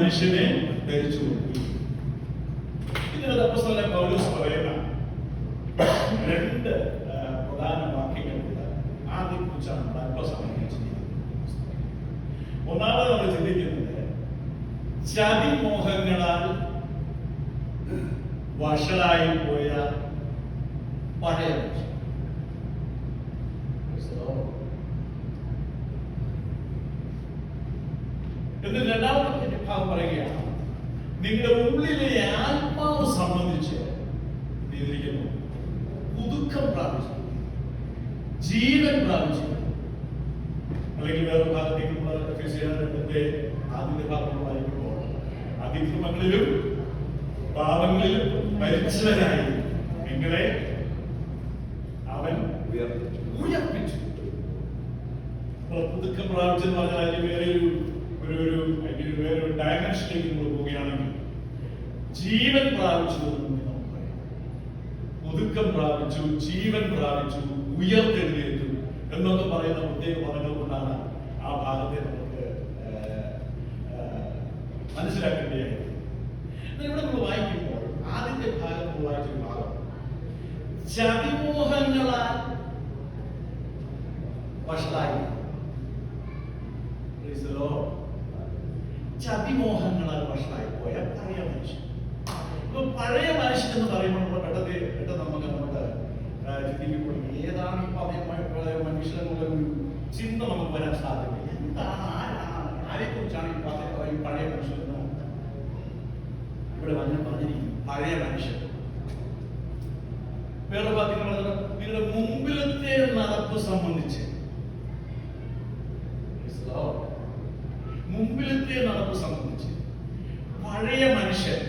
മനുഷ്യനെ ധരിച്ചു കൊടുത്തു. ഇതിനകത്ത് അപ്പോസ്തലൻ പൗലോസ് പറയുന്ന രണ്ട് പ്രധാന വാക്യങ്ങളുണ്ട്. അതിനെക്കുറിച്ചാണ് നമ്മൾ അല്പസമയം ചിന്തിക്കുന്നത്. ഒന്നാമത് നമ്മൾ ചിന്തിക്കുന്നത് ചതിമോഹങ്ങളാൽ വഷളായി പോയ പഴയ മനുഷ്യൻ. എന്നിട്ട് രണ്ടാമത്തെ ഭാഗം പറയുകയാണ്, നിങ്ങളുടെ ഉള്ളിലെ ആത്മാവ് സംബന്ധിച്ച് പുതുക്കം പ്രാപിച്ചു, ജീവൻ പ്രാപിച്ചു. അല്ലെങ്കിൽ വേറെ ഭാഗത്തേക്ക് ആദ്യത്തെ ഭാഗങ്ങൾ വായിക്കുമ്പോൾ അതിക്രമങ്ങളിലും പാപങ്ങളിലും മരിച്ചവരായി നിങ്ങളെ അവൻ ഉയർപ്പിച്ചു. പുതുക്കം പ്രാപിച്ചെന്ന് പറഞ്ഞാൽ അതിന് വേറൊരു ഡയമെൻഷനിലേക്ക് നമ്മൾ പോവുകയാണെങ്കിൽ ജീവൻ പ്രാപിച്ചു എന്ന് നമുക്ക് പറയാം. പുതുക്കം പ്രാപിച്ചു, ജീവൻ പ്രാപിച്ചു, ഉയർത്തെഴുന്നേറ്റു എന്നൊക്കെ പറയുന്ന പ്രത്യേക പദങ്ങൾ കൊണ്ടാണ് ആ ഭാഗത്തെ നമുക്ക് മനസ്സിലാക്കേണ്ടതായത്. ഇവിടെ നമ്മൾ വായിക്കുമ്പോൾ ആദ്യത്തെ ഭാഗം നമ്മൾ വായിച്ചൊരു ഭാഗം ചതിമോഹങ്ങളാൽ വഷളായി. ചതിമോഹങ്ങളാൽ വഷളായി പോയ പഴയ മനുഷ്യൻ. അപ്പൊ പഴയ മനുഷ്യൻ എന്ന് പറയുമ്പോൾ നമ്മൾ പെട്ടെന്ന് നമുക്ക് അങ്ങോട്ട് ചിന്തിക്കുമ്പോൾ ഏതാണ് ഈ പഴയ മനുഷ്യൻ എന്നുള്ളൊരു ചിന്ത നമുക്ക് വരാൻ സാധ്യത. എന്താണ്, ആരെക്കുറിച്ചാണ് ഈ പഴയ മനുഷ്യൻ എന്ന് ഇവിടെ പറഞ്ഞിരിക്കുന്നത്? പഴയ മനുഷ്യൻ വേറെ വാക്യങ്ങൾ നിങ്ങളുടെ മുമ്പിലത്തെ നടപ്പ് സംബന്ധിച്ച്, മുമ്പിലത്തെ നടപ്പ് സംബന്ധിച്ച് പഴയ മനുഷ്യൻ.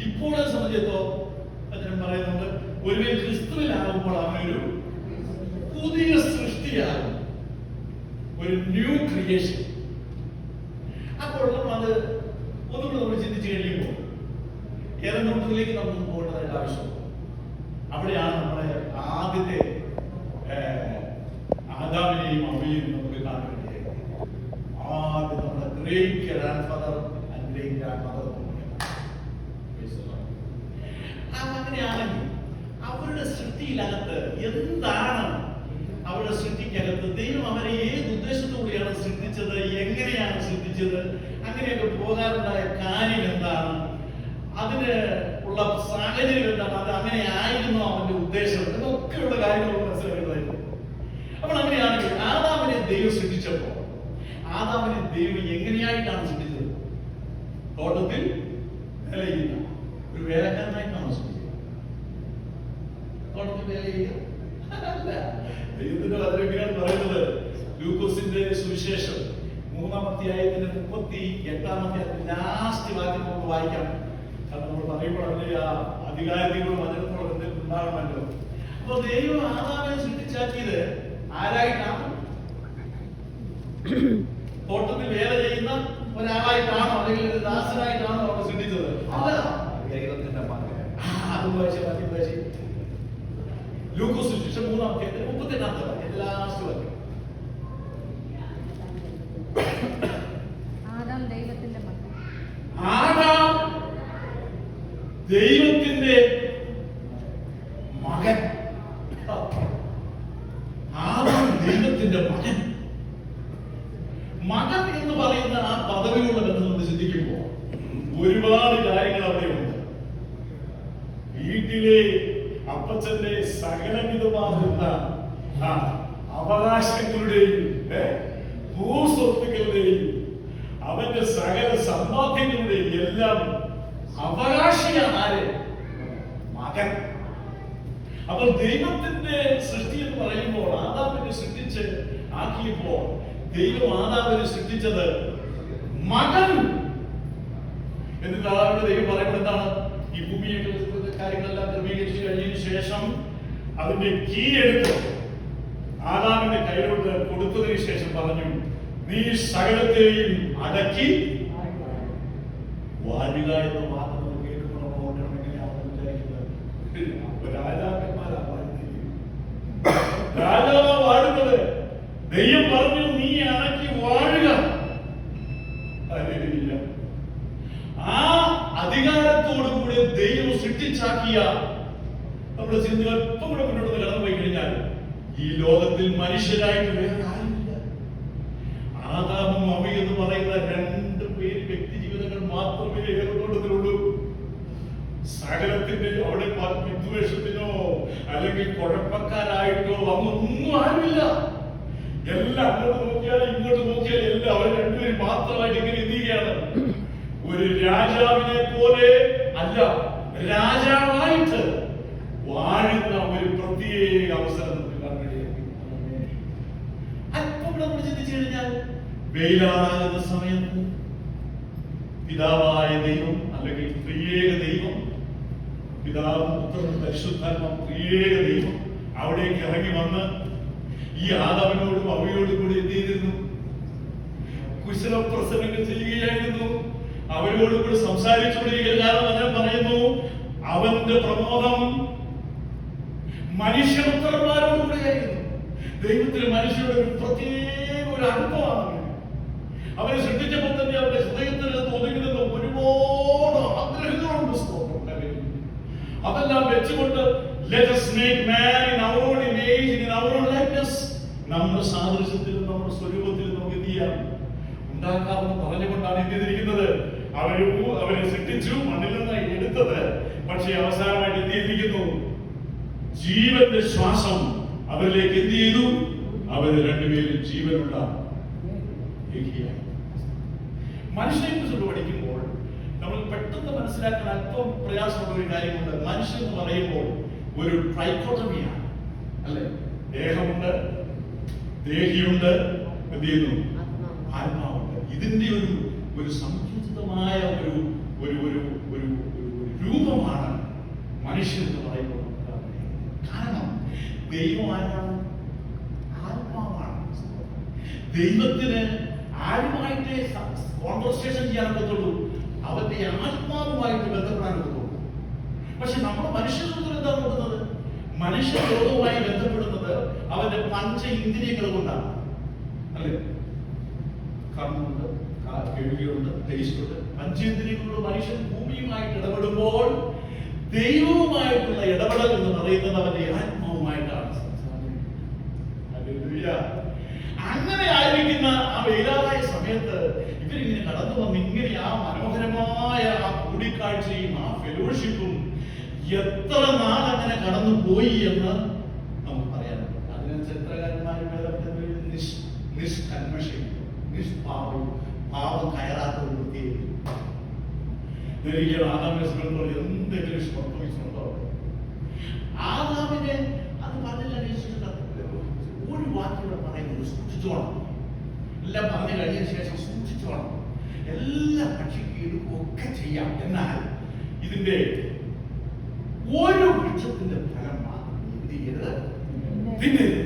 ഇപ്പോഴെ സംബന്ധിച്ചിടത്തോളം പറയുന്നുണ്ട്, ഒരുവൻ ക്രിസ്തുവിലാകുമ്പോൾ അവനൊരു പുതിയ സൃഷ്ടിയാകും, ഒരു ന്യൂ ക്രിയേഷൻ. അപ്പോൾ അത് ഒന്നുകൂടെ നമ്മൾ ചിന്തിച്ചു കഴിയുമ്പോൾ ഏറെ നോട്ടിലേക്ക് നമുക്ക് പോകേണ്ടതായിട്ട് ആവശ്യമുണ്ട്. അവിടെയാണ് നമ്മുടെ ആദ്യത്തെ ആദാമിനെയും അമ്മയും നമുക്ക് കാണാൻ വേണ്ടിയത്. ആദ്യം നമ്മുടെ great grand father and great grand mother. അങ്ങനെയാണെങ്കിൽ അവരുടെ സൃഷ്ടിയിലകത്ത് എന്താണ്, അവരുടെ സൃഷ്ടിക്കകത്ത് ദൈവം അവരെ ഏത് ഉദ്ദേശത്തോടെയാണ് സൃഷ്ടിച്ചത്, എങ്ങനെയാണ് സൃഷ്ടിച്ചത്, അങ്ങനെയൊക്കെ പോകാറുണ്ടായ കാര്യം എന്താണ്, അതിന് ഉള്ള സാഹചര്യം എന്താണ്, അത് അങ്ങനെ ആയിരുന്നു അവന്റെ ഉദ്ദേശം, ഇതൊക്കെയുള്ള കാര്യങ്ങൾ മനസ്സിലാക്കേണ്ടതായിരുന്നു. അപ്പോൾ അങ്ങനെയാണെങ്കിൽ ആദാമിനെ ദൈവം സൃഷ്ടിച്ചപ്പോൾ ആദാമിനെ ദൈവം എങ്ങനെയായിട്ടാണ് സൃഷ്ടിച്ചത്? തോട്ടത്തിൽ വേല ചെയ്യുന്ന ഒരു വേലക്കാരനായിട്ടാണ് സൃഷ്ടിച്ചത്. തോട്ടത്തിൽ വേല ചെയ്യുക അല്ല. ദൈവത്തിന്റെ വചനത്തിലാണ് പറയുന്നത്. ലൂക്കോസിന്റെ സുവിശേഷം 3-ാം അധ്യായത്തിന്റെ 38-ാമത്തെ ലാസ്റ്റ് വാക്യം നമുക്ക് വായിക്കാം. അത് നമ്മൾ പറയുമ്പോൾ അതിന്റെ ആ അധികാരത്തിലുള്ള വചനത്തോട് എന്തെങ്കിലും ഉണ്ടാകണമല്ലോ. അപ്പൊ ദൈവം ആദാമിനെ സൃഷ്ടിച്ചാക്കിയത് ആരായിട്ടാണ്? തോട്ടത്തിൽ വേല ചെയ്യുന്ന ഒരാളായിട്ടാണോ, അല്ലെങ്കിൽ ഒരു ദാസനായിട്ടാണോ അവിടെ സൃഷ്ടിച്ചത്? അല്ല, ദൈവത്തിന്റെ മകൻ. അത് വായിച്ച ലൂക്കോസ് സുവിശേഷം 3-ാം അധ്യായത്തിന്റെ 38-ാമത്തെ വാക്യം ലാസ്റ്റ് വാക്യം. ആദാം ദൈവത്തിന്റെ മകൻ. ആദാം ദൈവത്തിന്റെ മകൻ. ആദാം ദൈവത്തിന്റെ മകൻ. മകൻ എന്ന് പറയുന്ന ആ പദവിയുള്ള ബന്ധം ചിന്തിക്കുമ്പോൾ ഒരുപാട് കാര്യങ്ങൾ അവിടെയുണ്ട്. വീട്ടിലെ അപ്പച്ചന്റെ സകലവിധമാകുന്ന അവകാശങ്ങളുടെയും ഭൂസ്വത്തുക്കളുടെയും അവന്റെ സകല സമ്പാദ്യങ്ങളുടെയും എല്ലാം അവകാശിയാണ് ആര്? മകൻ. അപ്പോൾ ദൈവത്തിന്റെ സൃഷ്ടി എന്ന് പറയുമ്പോൾ ആദാമിനെ സൃഷ്ടിച്ച് ആക്കിയപ്പോൾ ദൈവം ആദാമിനെ സൃഷ്ടിച്ചത് മകൻ. എന്നിട്ട് ആദാമിന്റെ ദൈവം പറയുന്നത് എന്താണ്? ഈ ഭൂമിയെ കാര്യങ്ങളെല്ലാം ക്രമീകരിച്ചു കഴിഞ്ഞതിന് ശേഷം അതിന്റെ കീ എടുത്ത് ആദാമിന്റെ കയ്യിലോട്ട് കൊടുത്തതിന് ശേഷം പറഞ്ഞു, നീ സകലത്തെയും അടക്കി വാഴുക എന്ന വാക്ക് നമ്മൾ കേൾക്കുമ്പോൾ നമ്മൾ ഓർക്കണം. എങ്ങനെയാണെന്ന് വിചാരിക്കുന്നത്? രാജാവ് വാഴുന്നത് ദൈവം പറഞ്ഞു, നീ അടക്കി വാഴുക. കഴിയില്ല. ആ അധികാരത്തോടുകൂടി ദൈവം സൃഷ്ടിച്ചാക്കിയ നമ്മുടെ ചിന്തകൾ അല്പം കൂടെ മുന്നോട്ട് കടന്നു പോയി കഴിഞ്ഞാൽ ഈ ലോകത്തിൽ മനുഷ്യരായിട്ട് വേറെ ആരുമില്ല. ആദാമും ഹവ്വയും എന്ന് പറയുന്ന രണ്ട് പേര് വ്യക്തി ജീവിതങ്ങൾ മാത്രമേ ഏകോട്ടത്തിലുള്ളൂ. സകലത്തിന്റെ അവിടെ വിദ്വേഷത്തിനോ അല്ലെങ്കിൽ കുഴപ്പക്കാരായിട്ടോ അന്നൊന്നും ആരുമില്ല. എല്ലാം അങ്ങോട്ട് നോക്കിയാൽ ഇങ്ങോട്ട് നോക്കിയാൽ എല്ലാം അവർ രണ്ടുപേരും മാത്രമായിട്ട് ഇങ്ങനെ എത്തിക്കുകയാണ്. ഒരു രാജാവിനെ പോലെ അല്ല, രാജാവായിട്ട് വാഴുന്ന ഒരു പ്രത്യേക അവസരം അല്പം നമ്മൾ ചിന്തിച്ചു കഴിഞ്ഞാൽ വെയിലാറാകുന്ന സമയത്ത് പിതാവായ ദൈവം അല്ലെങ്കിൽ ത്രിയേക ദൈവം, പിതാവും പുത്രനും പരിശുദ്ധാത്മാവും ത്രിയേക ദൈവം അവിടേക്ക് ഇറങ്ങി വന്ന് ഈ ആദാമിനോടും ഹവ്വയോടും കൂടി എന്ത് ചെയ്തിരുന്നു? കുശലപ്രസംഗങ്ങൾ ചെയ്യുകയായിരുന്നു. അവരോട് കൂടി സംസാരിച്ചുകൊണ്ടിരിക്കുക. കാരണം അദ്ദേഹം പറയുന്നു, അവന്റെ പ്രമോദം മനുഷ്യപുത്രന്മാരോടുകൂടിയായിരുന്നു. ദൈവത്തിന് മനുഷ്യരുടെ ഒരു പ്രത്യേക ഒരു അനുഭവമാണ്. അവരെ സൃഷ്ടിച്ചപ്പോൾ തന്നെ അവരുടെ ഹൃദയത്തിൽ ഒതുങ്ങുന്ന ഒരുപാട് ആഗ്രഹങ്ങളുണ്ട്. അതെല്ലാം വെച്ചുകൊണ്ട് let us make man in our own image and in our own likeness, നമ്മുടെ സാദൃശ്യത്തിലും നമ്മുടെ സ്വരൂപത്തിലും നമുക്ക് എന്ത് ചെയ്യാം, ഉണ്ടാക്കാമെന്ന് പറഞ്ഞുകൊണ്ടാണ് എന്ത് ചെയ്തിരിക്കുന്നത്. അവരെ സൃഷ്ടിച്ചു, മണ്ണിൽ നിന്ന് എടുത്തത്. പക്ഷേ അവസാനമായിട്ട് എന്ത് ചെയ്തിരിക്കുന്നു? ജീവന്റെ ശ്വാസം അവരിലേക്ക് എന്ത് ചെയ്തു? അവര് രണ്ടുപേരും ജീവനുള്ള മനുഷ്യനെ കുറിച്ച് പഠിക്കുമ്പോൾ നമ്മൾ പെട്ടെന്ന് മനസ്സിലാക്കാൻ അല്പം പ്രയാസമുള്ള ഒരു കാര്യമുണ്ട്. മനുഷ്യൻ എന്ന് പറയുമ്പോൾ ഒരു ട്രൈക്കോട്ടമിയാണ്, അല്ലെ? ദേഹമുണ്ട്, ദേഹിയുണ്ട്, എന്ത് ചെയ്യുന്നു? ആത്മാവുണ്ട്. ഇതിന്റെ ഒരു സങ്കുചിതമായ ഒരു ഒരു ഒരു ഒരു രൂപമാണ് മനുഷ്യൻ എന്ന് പറയുമ്പോൾ. കാരണം ദൈവം ആരാണ്? ആത്മാവാണ്. ദൈവത്തിന് ആരുമായിട്ട് കോൺവെർസേഷൻ ചെയ്യാൻ പറ്റുള്ളൂ, അവന്റെ ആത്മാവുമായിട്ട് ബന്ധപ്പെടാൻ പറ്റുള്ളൂ. പക്ഷെ നമ്മുടെ മനുഷ്യർക്ക് എന്താ നോക്കുന്നത്? മനുഷ്യ ലോകവുമായി ബന്ധപ്പെടുന്നത് അവന്റെ പഞ്ച ഇന്ദ്രിയങ്ങൾ കൊണ്ടാണ്, അല്ലെ? കണ്ണുണ്ട്, കേൾവിയുണ്ട്, ടേസ്റ്റുണ്ട്. പഞ്ചേന്ദ്രിയങ്ങളുള്ള മനുഷ്യൻ ഭൂമിയുമായിട്ട് ഇടപെടുമ്പോൾ ദൈവവുമായിട്ടുള്ള ഇടപെടൽ എന്ന് പറയുന്നത് അവന്റെ ആത്മാവുമായിട്ടാണ്. അങ്ങനെ ആയിരിക്കുന്ന ആ വെയിലാറായ സമയത്ത് ഇവരിങ്ങനെ കടന്നു വന്ന് ഇങ്ങനെ ആ മനോഹരമായ ആ കൂടിക്കാഴ്ചയും ആ ഫെലോഷിപ്പും എത്ര നാൾ അങ്ങനെ കടന്നു പോയി എന്ന് നമുക്ക് പറയാൻ പറ്റും. അതിന് ചരിത്രകാരന്മാരും നിഷ്കന്മഷയും നിഷ്പാവവും പാവം കയറാത്ത ഒരു വൃത്തിയും ആദാമിനെ എന്തെങ്കിലും സംഭവിച്ചുണ്ടോ? ആദാമിനെ അത് പറഞ്ഞില്ല, ഒരു വാക്കിലൂടെ പറയുന്നത് സൂക്ഷിച്ചോണം. എല്ലാം പറഞ്ഞു കഴിഞ്ഞ ശേഷം സൂക്ഷിച്ചോണം. എല്ലാം ഭക്ഷിക്കുകയും ഒക്കെ ചെയ്യാം, എന്നാൽ ഇതിന്റെ ഒരു വൃക്ഷത്തിന്റെ ഫലം മാത്രം എന്ത് ചെയ്യരുത്, തിന്നരുത്.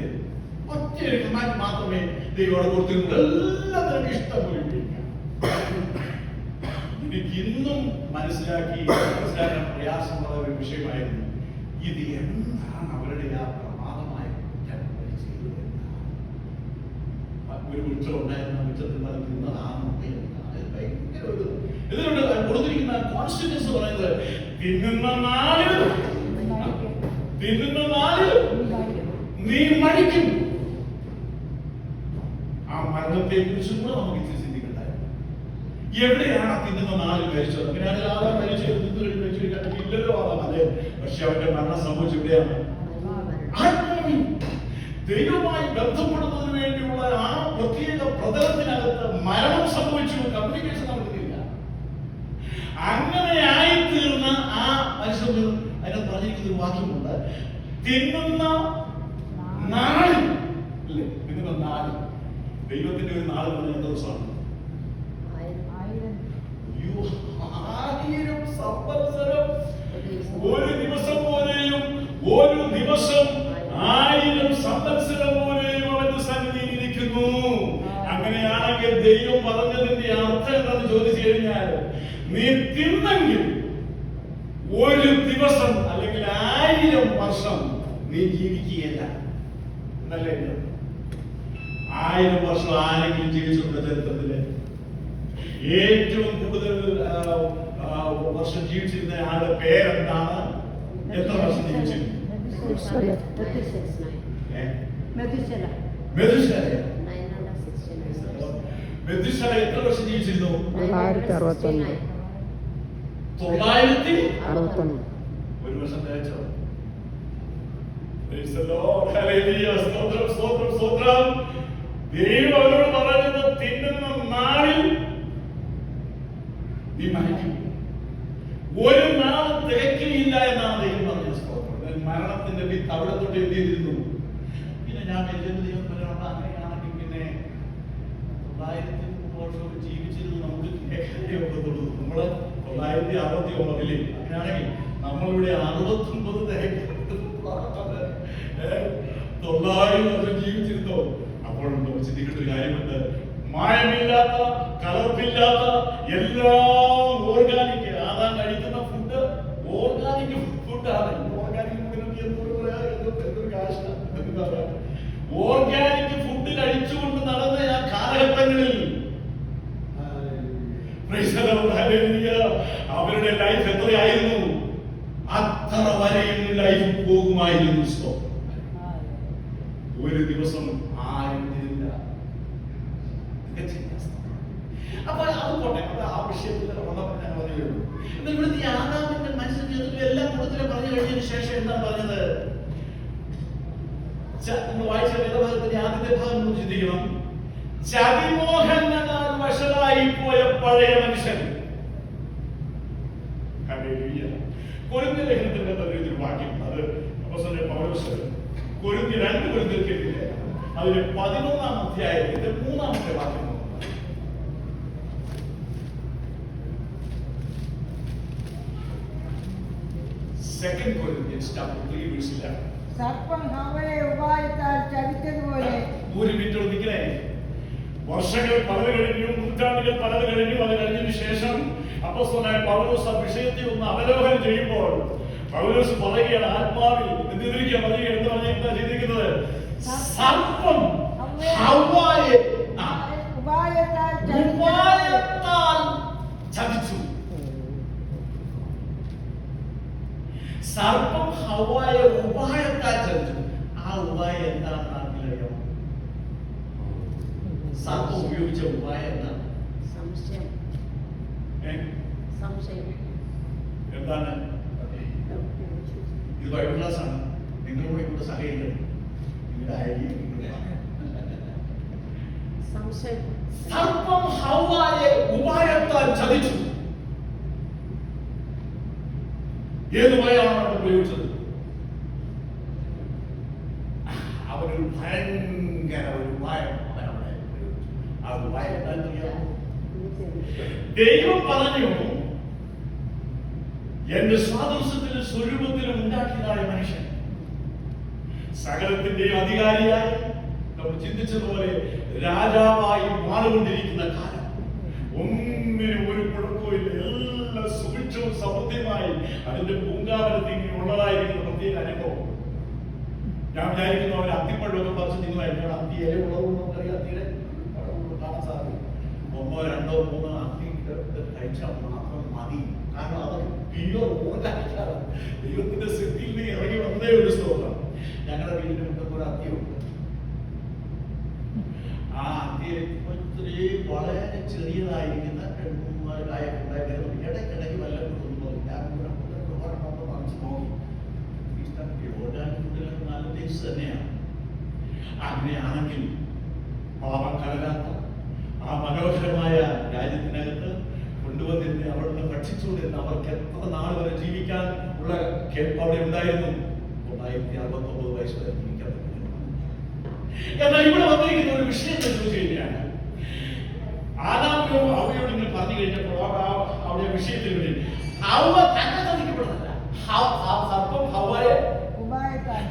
ഒറ്റ കമാൻഡ് മാത്രമേ ദൈവം കൊടുത്തിട്ടുണ്ട്. എല്ലാത്തിനും ഇഷ്ടം പോലെ ഉപയോഗിക്കാം. എനിക്ക് ഇന്നും മനസ്സിലാക്കാൻ പ്രയാസമുള്ള ഒരു വിഷയമായിരുന്നു ഇത്. എന്താണ് അവരുടെ ആ പ്രമാദമായ കുറ്റം ചെയ്തത്? ഒരു വൃക്ഷം ഉണ്ടായിരുന്ന വൃക്ഷത്തിൽ നിന്ന് തിന്നതാണോ? ഭയങ്കര ഒരു ഇതിലുണ്ട് കൊടുത്തിരിക്കുന്ന കോൺസ്റ്റിറ്റ്യൂൻസ് പറയുന്നത് തിന്നുന്ന നാളിൽ നീ മരിക്കും. ആ മരണത്തെ കുറിച്ചും കൂടെ നമുക്ക് ചിന്തിക്കണ്ടായിരുന്നു. എവിടെയാണ് തിന്നുന്ന നാളിൽ മരിച്ചത്? അങ്ങനെയാണെങ്കിൽ ആദാം മരിച്ചു ഇല്ലല്ലോ ആദാം, അതെ. പക്ഷെ അവന്റെ മരണം സംഭവിച്ചു എവിടെയാണ്? ആത്മാവിൽ ദൈവവുമായി ബന്ധപ്പെടുന്നതിന് വേണ്ടിയുള്ള ആ പ്രത്യേക പ്രതലത്തിനകത്ത് മരണം സംഭവിച്ചു. കമ്മ്യൂണിക്കേഷൻ നടക്കുന്നില്ല. അങ്ങനെ ആയിത്തീർന്ന ആ മനുഷ്യൻ അതിനകത്ത് പറഞ്ഞിരിക്കുന്ന ഒരു വാക്യമുണ്ട്, തിന്നുന്ന നാളിൽ, അല്ലേ? തിന്നുന്ന നാളിൽ. ദൈവത്തിന്റെ ഒരു നാൾ പറഞ്ഞ എത്ര ദിവസമാണ്? 1000 സംവത്സരം. ഒരു ദിവസം പോലെയും ഒരു ദിവസം 1000 സംവത്സരം പോലെയും അവന്റെ സന്നിധിയിൽ ഇരിക്കുന്നു. അങ്ങനെയാണെങ്കിൽ ദൈവം പറഞ്ഞതിന്റെ അർത്ഥം എന്താണെന്ന് ചോദിച്ചു കഴിഞ്ഞാൽ, നീ തിന്നെങ്കിൽ ഒരു ദിവസം അല്ലെങ്കിൽ 1000 വർഷം നീ ജീവിക്കുകയല്ല എന്നല്ലേ? 1000 വർഷം ആരെങ്കിലും ജീവിച്ചിട്ടുണ്ട് ചരിത്രത്തില്? ഏറ്റവും കൂടുതൽ വർഷം ജീവിച്ചിരുന്ന ആളുടെ പേരെന്താണ്? എത്ര വർഷം ജീവിച്ചിരുന്നു? മെഥുശല എത്ര വർഷം ജീവിച്ചിരുന്നു? 961. 961. ഒരു വർഷം തേച്ചോ? സ്തോത്രം സ്തോത്രം സ്തോത്രം. ദൈവം അവരോട് പറയുന്നത്, തിന്നുന്ന നാളിൽ നീ മരിക്കും. ഒരു നാൾ തികയ്ക്കുകയില്ല എന്നാണ് ദൈവം പറഞ്ഞത്. സ്തോത്രം. മരണത്തിന്റെ വിത്ത് അവിടെ തൊട്ട് എന്ത് ചെയ്തിരുന്നു? പിന്നെ ഞാൻ ദൈവം പറയുന്നത്, അങ്ങനെയാണെങ്കിൽ പിന്നെ 900 വർഷം ജീവിച്ചിരുന്നു നമുക്ക് കേൾക്കാനേ ഒക്കത്തുള്ളൂ. നമ്മള് 969 അങ്ങനെയാണെങ്കിൽ നമ്മളിവിടെ 69 തികയ്ക്കും. 900 വർഷം ജീവിച്ചിരുന്നോ? അപ്പോൾ നമുക്ക് ചിന്തിക്കേണ്ട ഒരു കാര്യമുണ്ട്. മായമില്ലാത്ത, കലർപ്പില്ലാത്ത, എല്ലാം ഓർഗാനിക്. ആദാം കഴിക്കുന്ന ഫുഡ് ഓർഗാനിക് ഫുഡാണ്. ഓർഗാനിക് ഓർഗാനിക് ഫുഡ് കഴിച്ചുകൊണ്ട് നടന്ന ആ കാലഘട്ടങ്ങളിൽ അവരുടെ ലൈഫ് എത്രയായിരുന്നു? അത്ര വരെയും ലൈഫ് പോകുമായിരുന്നു. ഒരു ദിവസം ആയിരുന്നില്ല. അപ്പൊ അത് പോട്ടെ, അത് ആ വിഷയത്തിൽ ഞാൻ പറയുള്ളൂ. എന്നാൽ ഇവിടുത്തെ ആദാമിന്റെ മനുഷ്യന്റെ എല്ലാം കൂടുതലും പറഞ്ഞു കഴിഞ്ഞതിന് ശേഷം എന്താണ് പറഞ്ഞത്? നമ്മൾ വായിച്ച വേദഭാഗത്തിന്റെ ആദ്യത്തെ ഭാഗം നമ്മൾ ചിന്തിക്കണം. ചതിമോഹങ്ങളാൽ വശലായി പോയ പഴയ മനുഷ്യൻ. കൊരിന്ത്യർ ലേഖനത്തിന്റെ ഒരു വാക്യം, അത് അപ്പോസ്തലൻ പൗലോസ് കൊരിന്ത്യർ 2 കൊരിന്ത്യർക്കെതിരെ അതിലെ 11-ാം അധ്യായത്തിന്റെ 3-ാമത്തെ വാക്യം. Second Corinthians chapter 3 verse 11. സർപ്പം ഹവ്വയെ ഉപായത്താൽ ചതിച്ചതുപോലെ. ഒരു മിനിറ്റ് ഒന്നിക്കണേ. വർഷങ്ങൾ പലത് കഴിഞ്ഞു, നൂറ്റാണ്ടുകൾ പലത് കഴിഞ്ഞു. അത് കഴിഞ്ഞതിന് ശേഷം അപ്പോസ്തലനായ പൗലോസ് ആ വിഷയത്തെ ഒന്ന് അവലോകനം ചെയ്യുമ്പോൾ പൗലോസ് പറയുകയാണ്, ആത്മാവിൽ എന്തിരിക്കാൻ പറയുക എന്ന് പറഞ്ഞാൽ എന്താ ചിന്തിക്കുന്നത്? സർപ്പം ഹവ്വയെ ഉപായത്താൽ ചതിച്ചു. സർപ്പം ഹവ്വയെ ഉപായത്താൽ ചതിച്ചു. ആ ഉപായം എന്താണെന്ന് ആർക്കറിയാമോ? സർപ്പം ഉപയോഗിച്ച ഉപായം എന്താണ്? സംശയം. എന്താണ്? ഇത് ബൈബിൾ ക്ലാസ് ആണ്. നിങ്ങൾ കൂടി ഇവിടെ സഹകരിക്കണം. സർപ്പം ഹവ്വയെ ഉപായത്താൽ ചതിച്ചു. ഏത് ഉപായമാണ് അവിടെ പ്രയോഗിച്ചത്? അവനൊരു ഭയങ്കര ഒരു ഉപായം അവനവിടെ പ്രയോഗിച്ചു. ആ ഉപായം എന്താ? ദൈവം പറഞ്ഞു, എന്റെ സ്വാതന്ത്ര്യത്തിലും സ്വരൂപത്തിലും ഉണ്ടാക്കിയതായ മനുഷ്യൻ സകലത്തിന്റെയും അധികാരിയായി, നമ്മൾ ചിന്തിച്ചതുപോലെ രാജാവായി മാറുകൊണ്ടിരിക്കുന്ന കാലം. ഒന്നിനും ഒരു കുഴപ്പമില്ല. എല്ലാം സുഭിക്ഷവും സമൃദ്ധിയുമായി അതിന്റെ പൂങ്കാവനത്തിൽ ഉള്ളതായിരിക്കുന്ന പ്രത്യേക അനുഭവം. ഞാൻ വിചാരിക്കുന്നു, അവർ അത്തിപ്പഴമൊക്കെ പറിച്ച് നിങ്ങളായിരിക്കണം. അത്തി ഇല ഉള്ളതുകൊണ്ട് നമുക്കറിയാം അത്തിയുടെ കാണാൻ സാധിക്കും. 1, 2, 3 അത്തി കഴിച്ചാൽ മാത്രം മതി. കാരണം അതൊക്കെ പ്യുവർ ഓർഗാനിക്കാണ്. ദൈവത്തിന്റെ സിദ്ധിയിൽ നിന്ന് ഇറങ്ങി വന്നേ ഒരു സ്തോത്രം. ഞങ്ങളുടെ വീടിന്റെ മുറ്റത്ത് ഒരു അത്തിയുണ്ട്. ആ അത്തിയെ വളരെ ചെറിയതായിരിക്കുന്ന 2-3 കായൊക്കെ ഉണ്ടായിരുന്നു. ഇടയ്ക്കിടയ്ക്ക് വല്ലതും തോന്നുന്നു. ഞാൻ പറിച്ചു നോക്കി. ഓർഗാനിക് ഫുഡിൽ നല്ല ടേസ്റ്റ് തന്നെയാണ്. അങ്ങനെയാണെങ്കിൽ പാപം കലരാത്ത ആ മനോഹരമായ രാജ്യത്തിനകത്ത് കൊണ്ടുവന്നിരുന്ന അവിടുന്ന് ഭക്ഷിച്ചുകൊണ്ടിരുന്ന അവർക്ക് എത്ര നാൾ വരെ ജീവിക്കാൻ ഉള്ള കേൾപ്പ് അവിടെ ഉണ്ടായിരുന്നു? 969 വയസ്സ് വരെ ജീവിക്കാൻ പറ്റുന്നു. എന്നാൽ ഇവിടെ വന്നിരിക്കുന്ന ഒരു വിഷയം ചോദിച്ചു കഴിഞ്ഞാൽ, ആദാമിനോട് അവയോട് ഇങ്ങനെ പറഞ്ഞു കഴിഞ്ഞപ്പോൾ അവിടെ വിഷയത്തിൽ ഹവ്വ തന്നെ ചതിക്കപ്പെടുന്നില്ല. സർപ്പം ഹവ്വയെ ഉപായത്താൽ.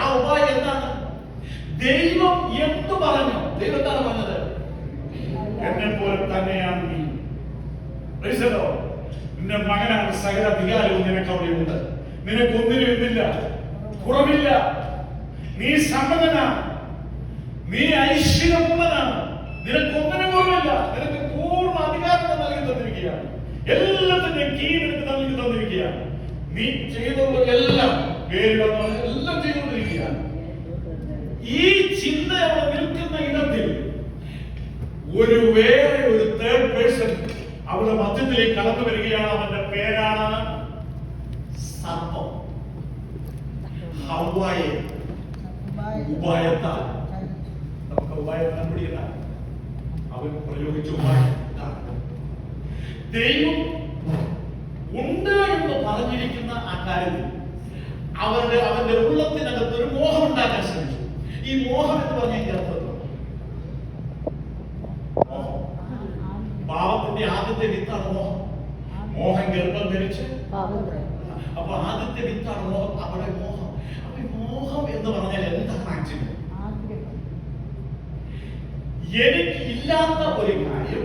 ആ ഉപായം എന്താണ്? ദൈവം എന്തു പറഞ്ഞു? ദൈവം എന്താണ് പറഞ്ഞത്? എന്നെ പോലെ തന്നെയാണ് നീ. നിന്റെ മകനാണ്. സകല അധികാരവും നിനക്ക് അവിടെ ഉണ്ട്. നിനക്കൊന്നിനും എന്നില്ല, കുറവില്ല. നീ സമ്പന്നനാണ്, നീ ഐശ്വര്യമുള്ളതാണ്, നിനക്കൊന്നിനും കുറവില്ല. നിനക്ക് പൂർണ്ണ അധികാരം നൽകി തന്നിരിക്കുകയാണ്. എല്ലാത്തിന്റെയും കീഴെടുത്ത് നൽകി തന്നിരിക്കുകയാണ്. നീ ചെയ്തവരെല്ലാം എല്ലാം ചെയ്തുകൊണ്ടിരിക്കുകയാണ്. ഈ ചിന്ത അവിടെ നിൽക്കുന്ന ഇടത്തിൽ വേറെ ഒരു തേർഡ് പേഴ്സൺ അവരുടെ മധ്യത്തിലേക്ക് കടന്നു വരികയാണ്. അവന്റെ പേരാണ് സർപ്പം. ഹവ്വായെ ഉപായത്താൽ നമുക്ക് ഉപായം കണ്ടുപിടിക്കണം. അവൻ പ്രയോഗിച്ച ഉപായം ദൈവം ഉണ്ട് എന്ന് പറഞ്ഞിരിക്കുന്ന ആ കാര്യത്തിൽ അവന്റെ ഉള്ളത്തിനകത്ത് ഒരു മോഹം ഉണ്ടാക്കാൻ ശ്രമിച്ചു. ഈ മോഹം എന്ന് പറഞ്ഞതിന്റെ അർത്ഥം പാപത്തിന്റെ ആദ്യത്തെ വിത്താണ് മോഹം. മോഹം ഗർഭം ധരിച്ച് അപ്പൊ ആദ്യത്തെ വിത്താണ് മോഹം. അവിടെ മോഹം. അപ്പൊ മോഹം എന്ന് പറഞ്ഞാൽ എന്താണ് ആക്ച്വലി? എനിക്ക് ഇല്ലാത്ത ഒരു കാര്യം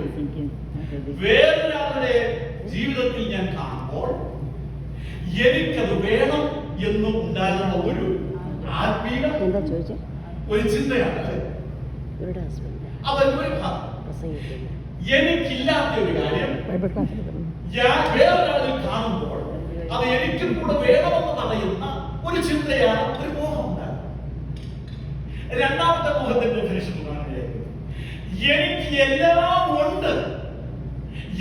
വേറൊരാളുടെ ജീവിതത്തിൽ ഞാൻ കാണുമ്പോൾ എനിക്കത് വേണം എന്ന് ഉണ്ടാകുന്ന ഒരു ആത്മീയ ഒരു ചിന്തയാണ്. അതൊരു ഭാഗം. എനിക്കില്ലാത്ത ഒരു കാര്യം ഞാൻ വേറൊരാളിൽ കാണുമ്പോൾ അത് എനിക്കും കൂടെ വേണമെന്ന് പറയുന്ന ഒരു ചിന്തയാണ്, ഒരു മോഹം ഉണ്ടാകും. രണ്ടാമത്തെ മോഹത്തിന്റെ ഡെഫിനിഷൻ എനിക്ക് എല്ലാം ഉണ്ട്,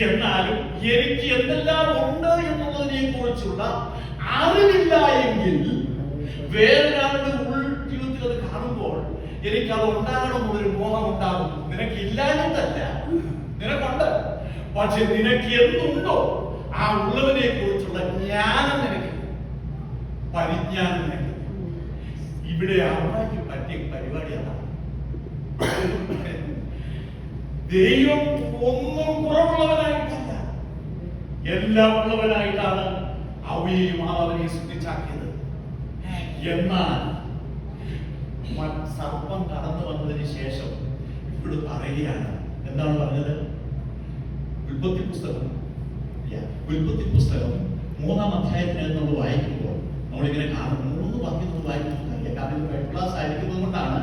എന്നാലും എനിക്ക് എന്തെല്ലാം ഉണ്ട് എന്നുള്ളതിനെ കുറിച്ചുള്ള അറിവില്ല എങ്കിൽ വേറൊരാളുടെ ജീവിതത്തിൽ അത് കാണുമ്പോൾ എനിക്കത് ഉണ്ടാകണമെന്നൊരു മോഹം ഉണ്ടാകും. നിനക്കില്ലാഞ്ഞിട്ടല്ല, നിനക്കുണ്ട്. പക്ഷെ നിനക്ക് എന്തുണ്ടോ ആ ഉള്ളതിനെ കുറിച്ചുള്ള ജ്ഞാനം നിനക്ക്, പരിജ്ഞാനം നിനക്ക്. ഇവിടെ അമ്മയ്ക്ക് പറ്റിയ പരിപാടി അതാണ്. ദൈവം ഒന്നും കുറവുള്ളവനായിട്ടല്ല, എല്ലാം ഉള്ളവനായിട്ടാണ് അവയെയും അവനെ സൃഷ്ടിച്ചാക്കിയത്. എന്നാൽ സർപ്പം കടന്നു വന്നതിന് ശേഷം ഇവിടെ പറയുകയാണ്. എന്താണ് പറഞ്ഞത്? ഉൽപ്പത്തി പുസ്തകം 3-ാം അധ്യായത്തിനകത്ത് നമ്മൾ വായിക്കുമ്പോൾ നമ്മളിങ്ങനെ കാണും. 3 വാക്യം നമ്മൾ വായിക്കുന്നില്ല, കാരണം ബൈബിൾ ക്ലാസ് ആയിരിക്കുന്നത് കൊണ്ടാണ്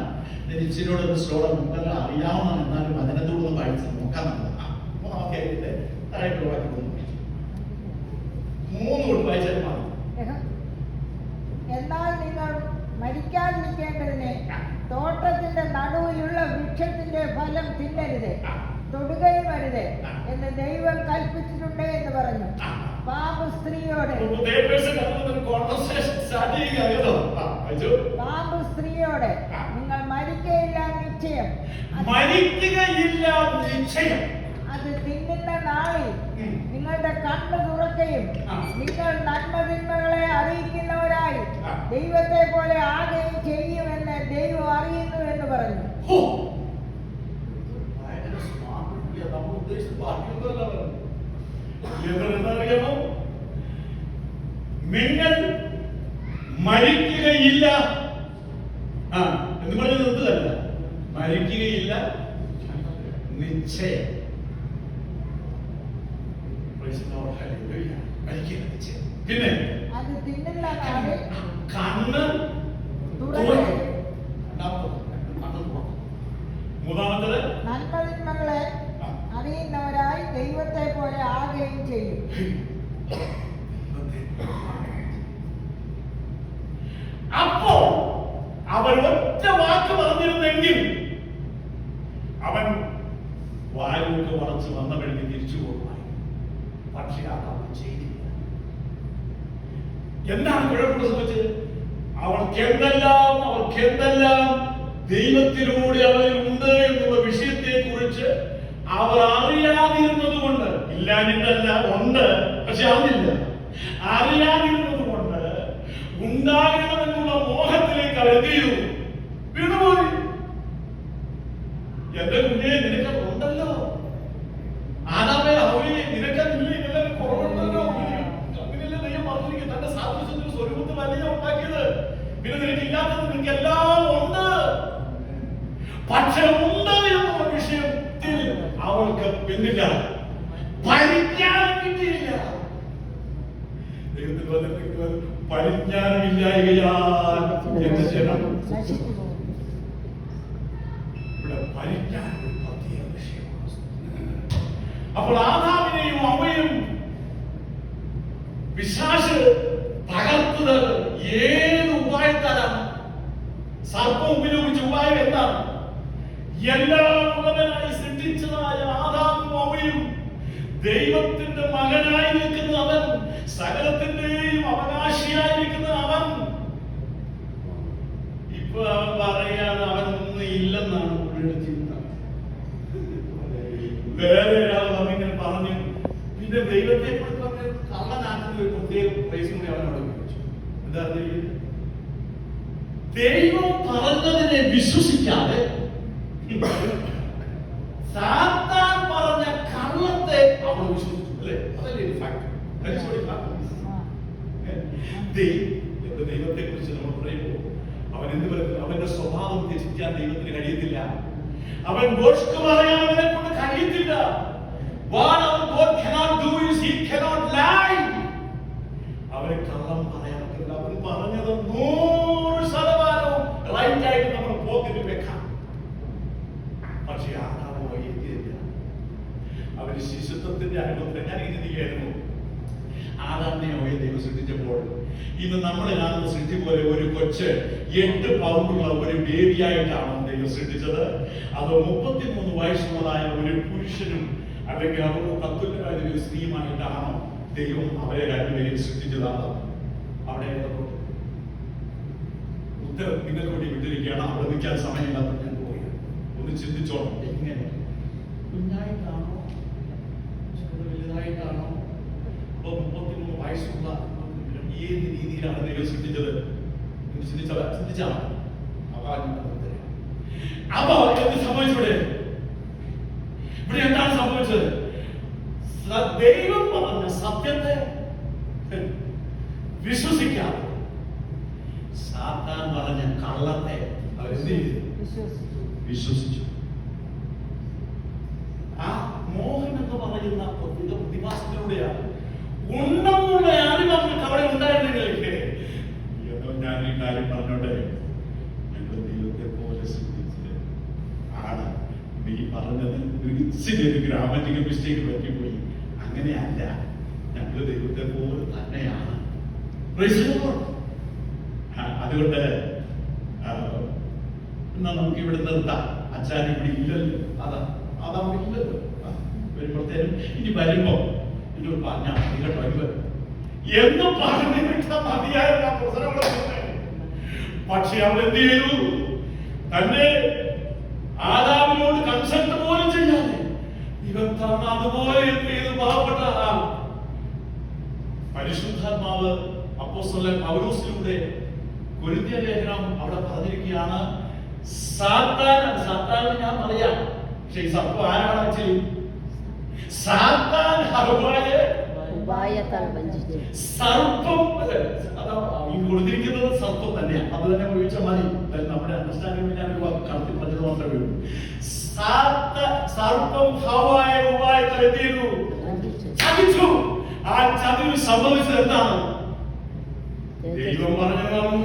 ഇച്ചിരിയോട് സ്ലോടെ നമുക്ക് അറിയാവുന്ന, എന്നാലും അതിനകത്തോടൊന്ന് വായിച്ച് നോക്കാൻ നല്ലതാണ്. 3-ാം അധ്യായത്തിന്റെ താഴേക്കുള്ള വാക്യം 3 കൊണ്ട് വായിച്ചാലും മതി. എന്നാൽ നിങ്ങൾ മരിക്കാതിരിക്കേണ്ടതിന് തോട്ടത്തിന്റെ നടുവിലുള്ള വൃക്ഷത്തിന്റെ ഫലം തിന്നരുത്, തൊടുകയും അരുത് എന്ന് ദൈവം കൽപ്പിച്ചിട്ടുണ്ട് എന്ന് പറഞ്ഞു. പാമ്പ് സ്ത്രീയോട് നിങ്ങൾ മരിക്കയില്ല നിശ്ചയം, അത് തിന്നുന്ന നാളിൽ നിങ്ങളുടെ കണ്ണ് തുറക്കുകയും നിങ്ങൾ നന്മതിന്മകളെ അറിയിക്കുന്നവരായി ദൈവത്തെ പോലെ ആകുകയും ചെയ്യുമെന്ന് ദൈവം അറിയുന്നു എന്ന് പറഞ്ഞു. നിങ്ങൾ മരിക്കുകയില്ല എന്ന് പറഞ്ഞത് നിർത്തതല്ല, മരിക്കുകയില്ല നിശ്ചയം. പിന്നെ അത് തിന്നുന്ന കണ്ണ് മൂന്നാമത്തത് നന്മതിന്മകളെ അറിയുന്നവരായി ദൈവത്തെ പോലെ ആകുകയും ചെയ്യും. അപ്പോ അവൻ ഒറ്റ വാക്ക് പറഞ്ഞിരുന്നെങ്കിൽ അവൻ വായുവിന്റെ വളർച്ച വന്ന വഴിക്ക് തിരിച്ചു പോകുമായി. പക്ഷെ അത് ചെയ്തില്ല. എന്താണ് കുഴപ്പം സംഭവിച്ചത്? അവർക്കെന്തെല്ലാം ദൈവത്തിലൂടെ അവരിൽ ഉണ്ട് എന്നുള്ള വിഷയത്തെ കുറിച്ച് അവർ അറിയാതിരുന്നത് കൊണ്ട്, ഇല്ലാഞ്ഞിട്ടല്ല, ഉണ്ട്, പക്ഷെ അറിയില്ല. അറിയാതിരുന്നത് കൊണ്ട് ഉണ്ടാകണമെന്നുള്ള മോഹത്തിലേക്ക് അവർ എന്ത് ചെയ്തു? വീണുപോയി. എന്റെ കുഞ്ഞെ, നിനക്കതുണ്ടല്ലോ, ആദാമേ ഹവ്വയെ നിനക്കതില്ലേ, ഇതെല്ലാം കുറവുണ്ടല്ലോ. അങ്ങനെയല്ലേ ദൈവം പറഞ്ഞിരിക്കുന്നത്? തന്റെ സാദൃശ്യത്തിൽ സ്വരൂപത്തിൽ വലിയ ഉണ്ടാക്കിയത്. പിന്നെ നിനക്കില്ലാത്തത് നിനക്കെല്ലാം ഉണ്ട്. പക്ഷെ ഉണ്ട് എന്നുള്ള വിഷയത്തിൽ അവൾക്ക് പിന്നില്ല, പരിജ്ഞാനം കിട്ടിയില്ല. ദൈവത്തിൽ വന്നിട്ട് പരിജ്ഞാനമില്ലായകയാൽ എന്ത് ചെയ്യണം? ഇവിടെ പരിജ്ഞാനം ഒരു പ്രത്യേക വിഷയമാണ്. അപ്പോൾ ആദാമിനെയും അവയെയും പിശാച് തകർത്തത് ഏത് ഉപായത്താലാണ്? സർപ്പം ഉപയോഗിച്ച ഉപായം എന്താണ്? എല്ലാം ഉള്ളവനായി സൃഷ്ടിച്ചതായ ആദാമും അവയും ദൈവത്തിന്റെ മകനായി നിൽക്കുന്ന അവൻ, സകലത്തിന്റെയും അവകാശിയായിരിക്കുന്ന അവൻ, ഇപ്പൊ അവൻ പറയാതെ അവനൊന്നും ഇല്ലെന്നാണ് പുള്ളിയുടെ ചിന്ത. വേറെ ഒരാൾ നമ്മിങ്ങനെ പറഞ്ഞു. പിന്നെ ദൈവത്തെ കുറിച്ച് പറഞ്ഞ കള്ളനാട്ടിന് ഒരു പ്രത്യേക പ്ലേസും കൂടി അവനോട് ഉപയോഗിച്ചു. എന്താ ദൈവം പറഞ്ഞതിനെ വിശ്വസിക്കാതെ സാത്താൻ പറഞ്ഞ കള്ളത്തെ അവൻ വിശ്വസിച്ചു. അല്ലേ? അതല്ലേ ഒരു ഫാക്ട്. ദൈവത്തെ കുറിച്ച് നമ്മൾ പറയുമ്പോൾ അവൻ എന്ത് പറയുന്നു? അവന്റെ സ്വഭാവം ത്യജിക്കാൻ ദൈവത്തിന് കഴിയത്തില്ല. അവൻ ഗോഷ്ക്ക് പറയാൻ അവനെ കൊണ്ട് കഴിയത്തില്ല. What our God cannot do is he cannot lie. അവനെ കള്ളം പറയാൻ പറ്റില്ല. അവൻ പറഞ്ഞത് 100% റൈറ്റ് ആയിട്ട് നമ്മൾ പോക്കറ്റിൽ വെക്കാം. പക്ഷേ ആദാമോ എത്തിയില്ല. അവന് ശിശുത്വത്തിന്റെ അനുഭവത്തിൽ ഞാൻ ചിന്തിക്കുകയായിരുന്നു. ആദാമിനെയോ ദൈവം സൃഷ്ടിച്ചപ്പോൾ ഇന്ന് നമ്മൾ കാണുന്ന സൃഷ്ടി പോലെ ഒരു കൊച്ച് 8 പൗണ്ടുള്ള ഒരു ബേബിയായിട്ടാണ് ദൈവം സൃഷ്ടിച്ചത്? അതോ 33 വയസ്സുള്ളതായ ഒരു പുരുഷനും അല്ലെങ്കിൽ അവർക്ക് തത്തുല്യമായ ഒരു സ്ത്രീയുമായിട്ടാണോ ദൈവം അവരെ രണ്ടുപേരെയും സൃഷ്ടിച്ചതാണ്? അവിടെ ഉത്തരം നിങ്ങൾക്ക് വേണ്ടി വിട്ടിരിക്കുകയാണ്. അവിടെ നിൽക്കാൻ സമയമില്ലാത്ത ഞാൻ പോവുകയാണ്. ഒന്ന് ചിന്തിച്ചോണം. എങ്ങനെ കുഞ്ഞായിട്ടാണോ വലുതായിട്ടാണോ? 33 വയസ്സുള്ള ഏത് രീതിയിലാണ് ദൈവം സൃഷ്ടിച്ചത്? ചിന്തിച്ചാൽ അപ്പൊ എന്ത് സംഭവിച്ചൂടെ? ഇവിടെ എന്താണ് സംഭവിച്ചത്? ദൈവം പറഞ്ഞ സത്യത്തെ വിശ്വസിക്കാതെ സാത്താൻ പറഞ്ഞ കള്ളത്തെ അവരെന്ത് ചെയ്തു? വിശ്വസിച്ചു. ആ മോഹൻ എന്ന് പറയുന്ന പ്രതിഭാസത്തിലൂടെയാണ് ഉണ്ടെന്നുള്ള അറിവ് അവർക്ക് അവിടെ ഉണ്ടായിരുന്നെങ്കിൽ ഞാൻ ഈ കാര്യം പറഞ്ഞോട്ടെ. ഞങ്ങൾ ദൈവത്തെ പോലെ ശ്രദ്ധിച്ചത് ആണ്. നീ പറഞ്ഞത് ഒരു ഗ്രാമറ്റിക മിസ്റ്റേക്ക് പറ്റിപ്പോയി. അങ്ങനെയല്ല, ഞങ്ങൾ ദൈവത്തെ പോലെ തന്നെയാണ്. അതുകൊണ്ട് എന്നാ നമുക്ക് ഇവിടെ നിർത്താം. അച്ഛാൻ ഇവിടെ ഇല്ലല്ലോ. അതവിടെ ഇല്ലല്ലോ. വരുമ്പോഴത്തേനും ഇനി വരുമ്പോ എന്നോട് പറഞ്ഞാൽ കേട്ടോ എന്ന് പറഞ്ഞു വിട്ടാൽ മതിയായിരുന്ന പ്രശ്നങ്ങളൊക്കെ. പക്ഷെ അവൻ എന്ത് ചെയ്തു? തന്നെ ആദാമിനോട് കൺസൾട്ട് പോലും ചെയ്യാതെ ഇവൻ തന്ന അതുപോലെ എന്ത് ചെയ്തു? പാവപ്പെട്ട പരിശുദ്ധാത്മാവ് അപ്പോസ്തലൻ പൗലോസിലൂടെ കൊരിന്ത്യ ലേഖനം അവിടെ പറഞ്ഞിരിക്കുകയാണ്. സാത്താൻ ഞാൻ അറിയാം. പക്ഷെ ഈ സർപ്പം ആരാണ് ആക്ച്വലി? സാത്താൻ ഹവ്വായെ ഉപായത്താൽ വഞ്ചിച്ചു. സർപ്പം കൊടുത്തിരിക്കുന്നത് സർപ്പം തന്നെയാണ്. അത് തന്നെ ഉപയോഗിച്ചാൽ മതി. നമ്മുടെ അണ്ടർസ്റ്റാൻഡിംഗ് ഞാൻ ഒരു കടത്തി പറഞ്ഞത് മാത്രമേ ഉള്ളൂ. സർപ്പം ഹവ്വായെ ഉപായത്താൽ എന്ത് ചെയ്തു? ചതിച്ചു. ആ ചതിവ് സംഭവിച്ചത് എന്താണ്? ദൈവം പറഞ്ഞതാണ്.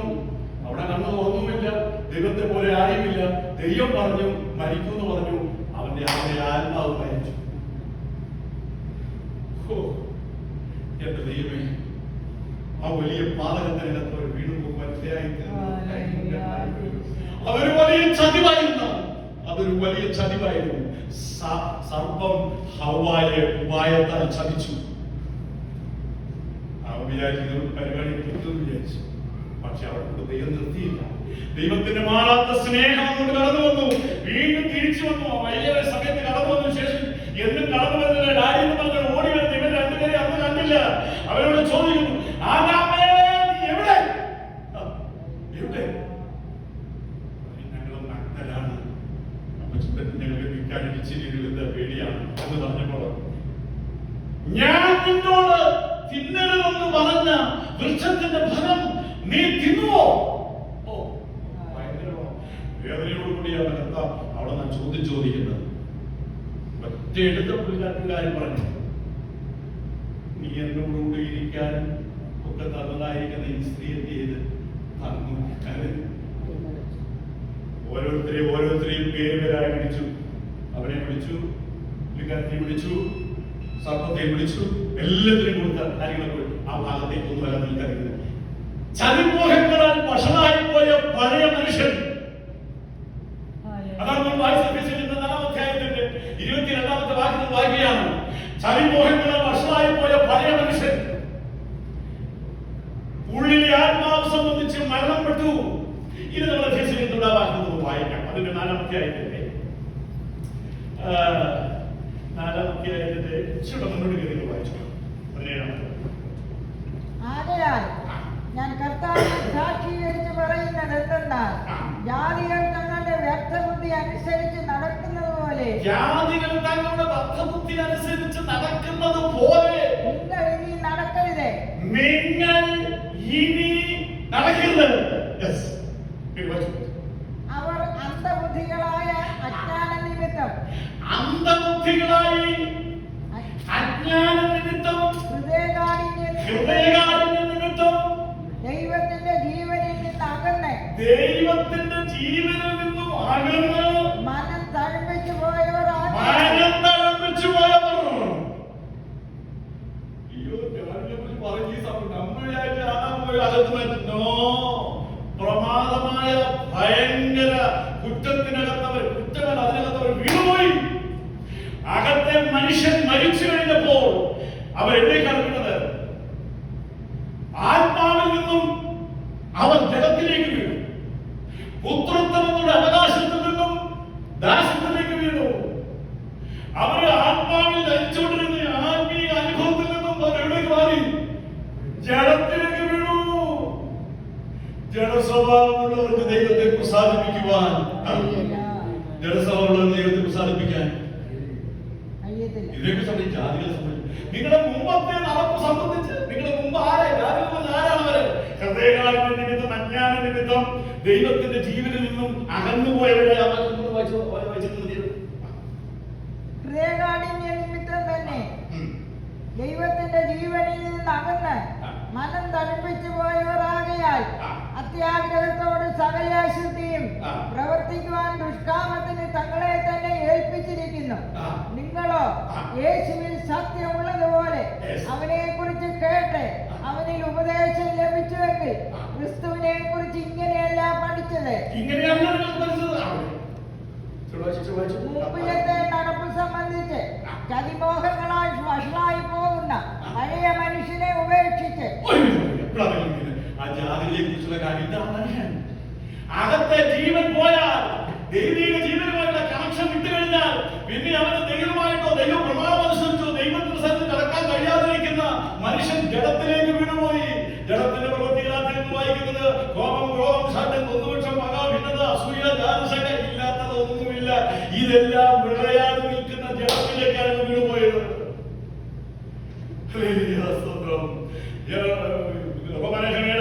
അവിടെ കണ്ണു തുറന്നുമില്ല. ദൈവത്തെ പോലെ ആരുമില്ല. ദൈവം പറഞ്ഞു മരിക്കുമെന്ന് പറഞ്ഞു. അവന്റെ ആത്മാവ് മരിച്ചു. എന്റെ ദൈവമേ, ആ വലിയ പാതകത്തിനകത്ത് ഒരു വീട് മനസ്സിലായി. അതൊരു വലിയ ചതിവായിരുന്നു. അതൊരു വലിയ ചതിവായിരുന്നു. സർപ്പം ഹവ്വായെ ഉപായത്താൽ ചതിച്ചു. വിചാരിച്ചു പരിപാടി കിട്ടുമെന്ന് വിചാരിച്ചു. പക്ഷെ അവിടെ ദൈവം നിർത്തിയില്ല. ദൈവത്തിന്റെ മാറാത്ത സ്നേഹം അങ്ങോട്ട് കടന്നു വന്നു. വീണ്ടും തിരിച്ചു വന്നു. വലിയ സമയത്ത് കടന്നു വന്ന ശേഷം എന്നും കടന്നു വരുന്നില്ല. ഡാഡി എന്ന് പറഞ്ഞ ഓടി വരുന്നു. ഇവൻ രണ്ടുപേരെ അന്ന് കണ്ടില്ല. അവരോട് ചോദിക്കുന്നു, ആദാമേ നീ എവിടെ? ഞങ്ങൾ നഗ്നരാണ്. ഞങ്ങൾക്ക് നിൽക്കാൻ ഇച്ചിരി പേടിയാണ് എന്ന് പറഞ്ഞപ്പോൾ ഞാൻ നിന്നോട് തിന്നരുതെന്ന് പറഞ്ഞ വൃക്ഷത്തിന്റെ ഫലം നീ തിന്നുവോ? വേദനയോടുകൂടിയാണ് എന്താ അവിടെ ഞാൻ ചോദിക്കുന്നത്. ഒറ്റ എടുത്ത പുള്ളിക്കാരൻ പറഞ്ഞു, നീ എന്നോടുകൂടി ഇരിക്കാനും ഒക്കെ തന്നതായിരിക്കുന്ന ഈ സ്ത്രീ എന്ത് ചെയ്ത് തന്നു. ഓരോരുത്തരെയും പേര് പേരായി വിളിച്ചു. അവനെ വിളിച്ചു, പുള്ളിക്കാരനെ വിളിച്ചു. സർപ്പത്തെ വിളിച്ചു, എല്ലാത്തിനും കൊടുത്ത കാര്യങ്ങളൊക്കെ ആ ഭാഗത്തേക്ക് ഒന്നും വരാൻ നിൽക്കരുത്. ചതിമോഹങ്ങളാൽ വഷളായി പോയ പഴയ മനുഷ്യൻ, അതാണ് നമ്മൾ വായിച്ചിരിക്കുന്ന 4-ാം അധ്യായത്തിന്റെ 22-ാമത്തെ വാക്യത്തിൽ വായിക്കുകയാണ്. ചതിമോഹങ്ങളാൽ വഷളായി പോയ പഴയ മനുഷ്യൻ ഉള്ളിലെ ആത്മാവ് സംബന്ധിച്ച് മരണപ്പെട്ടു. ഇത് നമ്മൾ ഫേസിലിട്ടുള്ള വാക്യം വായിക്കാം. അതിന്റെ 4-ാം അധ്യായത്തിന്റെ 4-ാം അധ്യായത്തിന്റെ മുന്നോട്ട് കയറി വായിച്ചു. 17-ാമത്തെ ആകയാൽ ഞാൻ കർത്താവിനെ സാക്ഷീകരിച്ച് പറയുന്നത് എന്തെന്നാൽ, ജാതികൾ തങ്ങളുടെ വ്യർത്ഥബുദ്ധി അനുസരിച്ച് നടക്കുന്നത് പോലെ ജാതികൾ തങ്ങളുടെ വ്യർത്ഥബുദ്ധി അനുസരിച്ച് നടക്കുന്നത് പോലെ നിങ്ങൾ ഇനി നടക്കരുത്. നിങ്ങൾ ഇനി നടക്കരുത്. അവർ അന്ധബുദ്ധികളായ അജ്ഞാന നിമിത്തം അജ്ഞാന നിമിത്തം ഹൃദയകാഠിന്യ നിമിത്തം ദൈവത്തിന്റെ ജീവനിൽ നിന്ന് അകന്ന് മനം തഴപ്പിച്ചു പോയവർ പ്രമാദമായ ഭയങ്കര കുറ്റത്തിനകത്തവർ അതിനകത്തവർ വീണുപോയി. അകത്തെ മനുഷ്യൻ മരിച്ചു കഴിഞ്ഞപ്പോൾ അവർ എവിടേക്കാണ് വീണത്? ആത്മാവിൽ നിന്നും അവർ ജഡത്തിലേക്ക് വീണു. പുത്രത്വങ്ങളുടെ അവകാശത്തിൽ നിന്നും ദാസ്യത്തിലേക്ക് വീണു. അവര് ആത്മാവിൽ ധരിച്ചുകൊണ്ടിരുന്ന ആത്മീയ അനുഭവത്തിൽ നിന്നും അവർ എവിടേക്ക് മാറി? ജഡത്തിലേക്ക് വീണു. ജഡസ്വഭാവമുള്ളവർക്ക് ദൈവത്തെ പ്രസാദിപ്പിക്കുവാൻ, ജഡസ്വഭാവമുള്ളവർ ദൈവത്തെ പ്രസാദിപ്പിക്കാൻ ഇതിനെക്കുറിച്ച് ജാതികളെ സംബന്ധിച്ച്, നിങ്ങളുടെ മുമ്പത്തെ നടപ്പ് സംബന്ധിച്ച്, നിങ്ങളുടെ മുമ്പ് ആരാണ് അവര്? ഹൃദയകാഠിന്യ നിമിത്തം, അജ്ഞാന നിമിത്തം ദൈവത്തിന്റെ ജീവനിൽ നിന്നും അകന്നുപോയവരെ ഹൃദയകാഠിന്യ നിമിത്തം തന്നെ ദൈവത്തിന്റെ ജീവനിൽ നിന്ന് അകന്ന് മനം തണുപ്പിച്ചു പോയവരാകയാൽ അത്യാഗ്രഹത്തോട് സകല അശുദ്ധിയും പ്രവർത്തിക്കുവാൻ ദുഷ്കാമത്തിന് തങ്ങളെ തന്നെ ഏൽപ്പിച്ചിരിക്കുന്നു. നിങ്ങളോ യേശുവിൽ സത്യമുള്ളതുപോലെ അവനെ കുറിച്ച് കേട്ട് അവനിൽ ഉപദേശം ലഭിച്ചുവെങ്കിൽ ക്രിസ്തുവിനെ കുറിച്ച് ഇങ്ങനെയല്ല പഠിച്ചത്. മുമ്പിലത്തെ നടപ്പ് സംബന്ധിച്ച് ചതിമോഹങ്ങളാൽ വഷളായി പോകുന്ന പഴയ മനുഷ്യനെ ഉപേക്ഷിച്ച് അകത്തെ ജീവൻ പോയാൽ, ദൈവിക ജീവനുമായിട്ടുള്ള കണക്ഷൻ വിട്ടു കഴിഞ്ഞാൽ പിന്നെ അവന് ദൈവമായിട്ടോ ദൈവ പ്രമാണമനുസരിച്ചോ ദൈവത്തിന് സ്ഥലത്ത് കടക്കാൻ കഴിയാതിരിക്കുന്ന മനുഷ്യൻ ജഡത്തിലേക്ക് വീണുപോയി. ജഡത്തിന്റെ പ്രവൃത്തികളാണ് വായിക്കുന്നത്. കോപം, ക്രോധം, ശാഠ്യം, തൊന്നുപക്ഷം, പക, ഭിന്നത, അസൂയ, ജാതശക, ഇല്ലാത്തത് ഒന്നുമില്ല. ഇതെല്ലാം വിളയാതെ നിൽക്കുന്ന ജഡത്തിലേക്കാണ് വീണുപോയത്.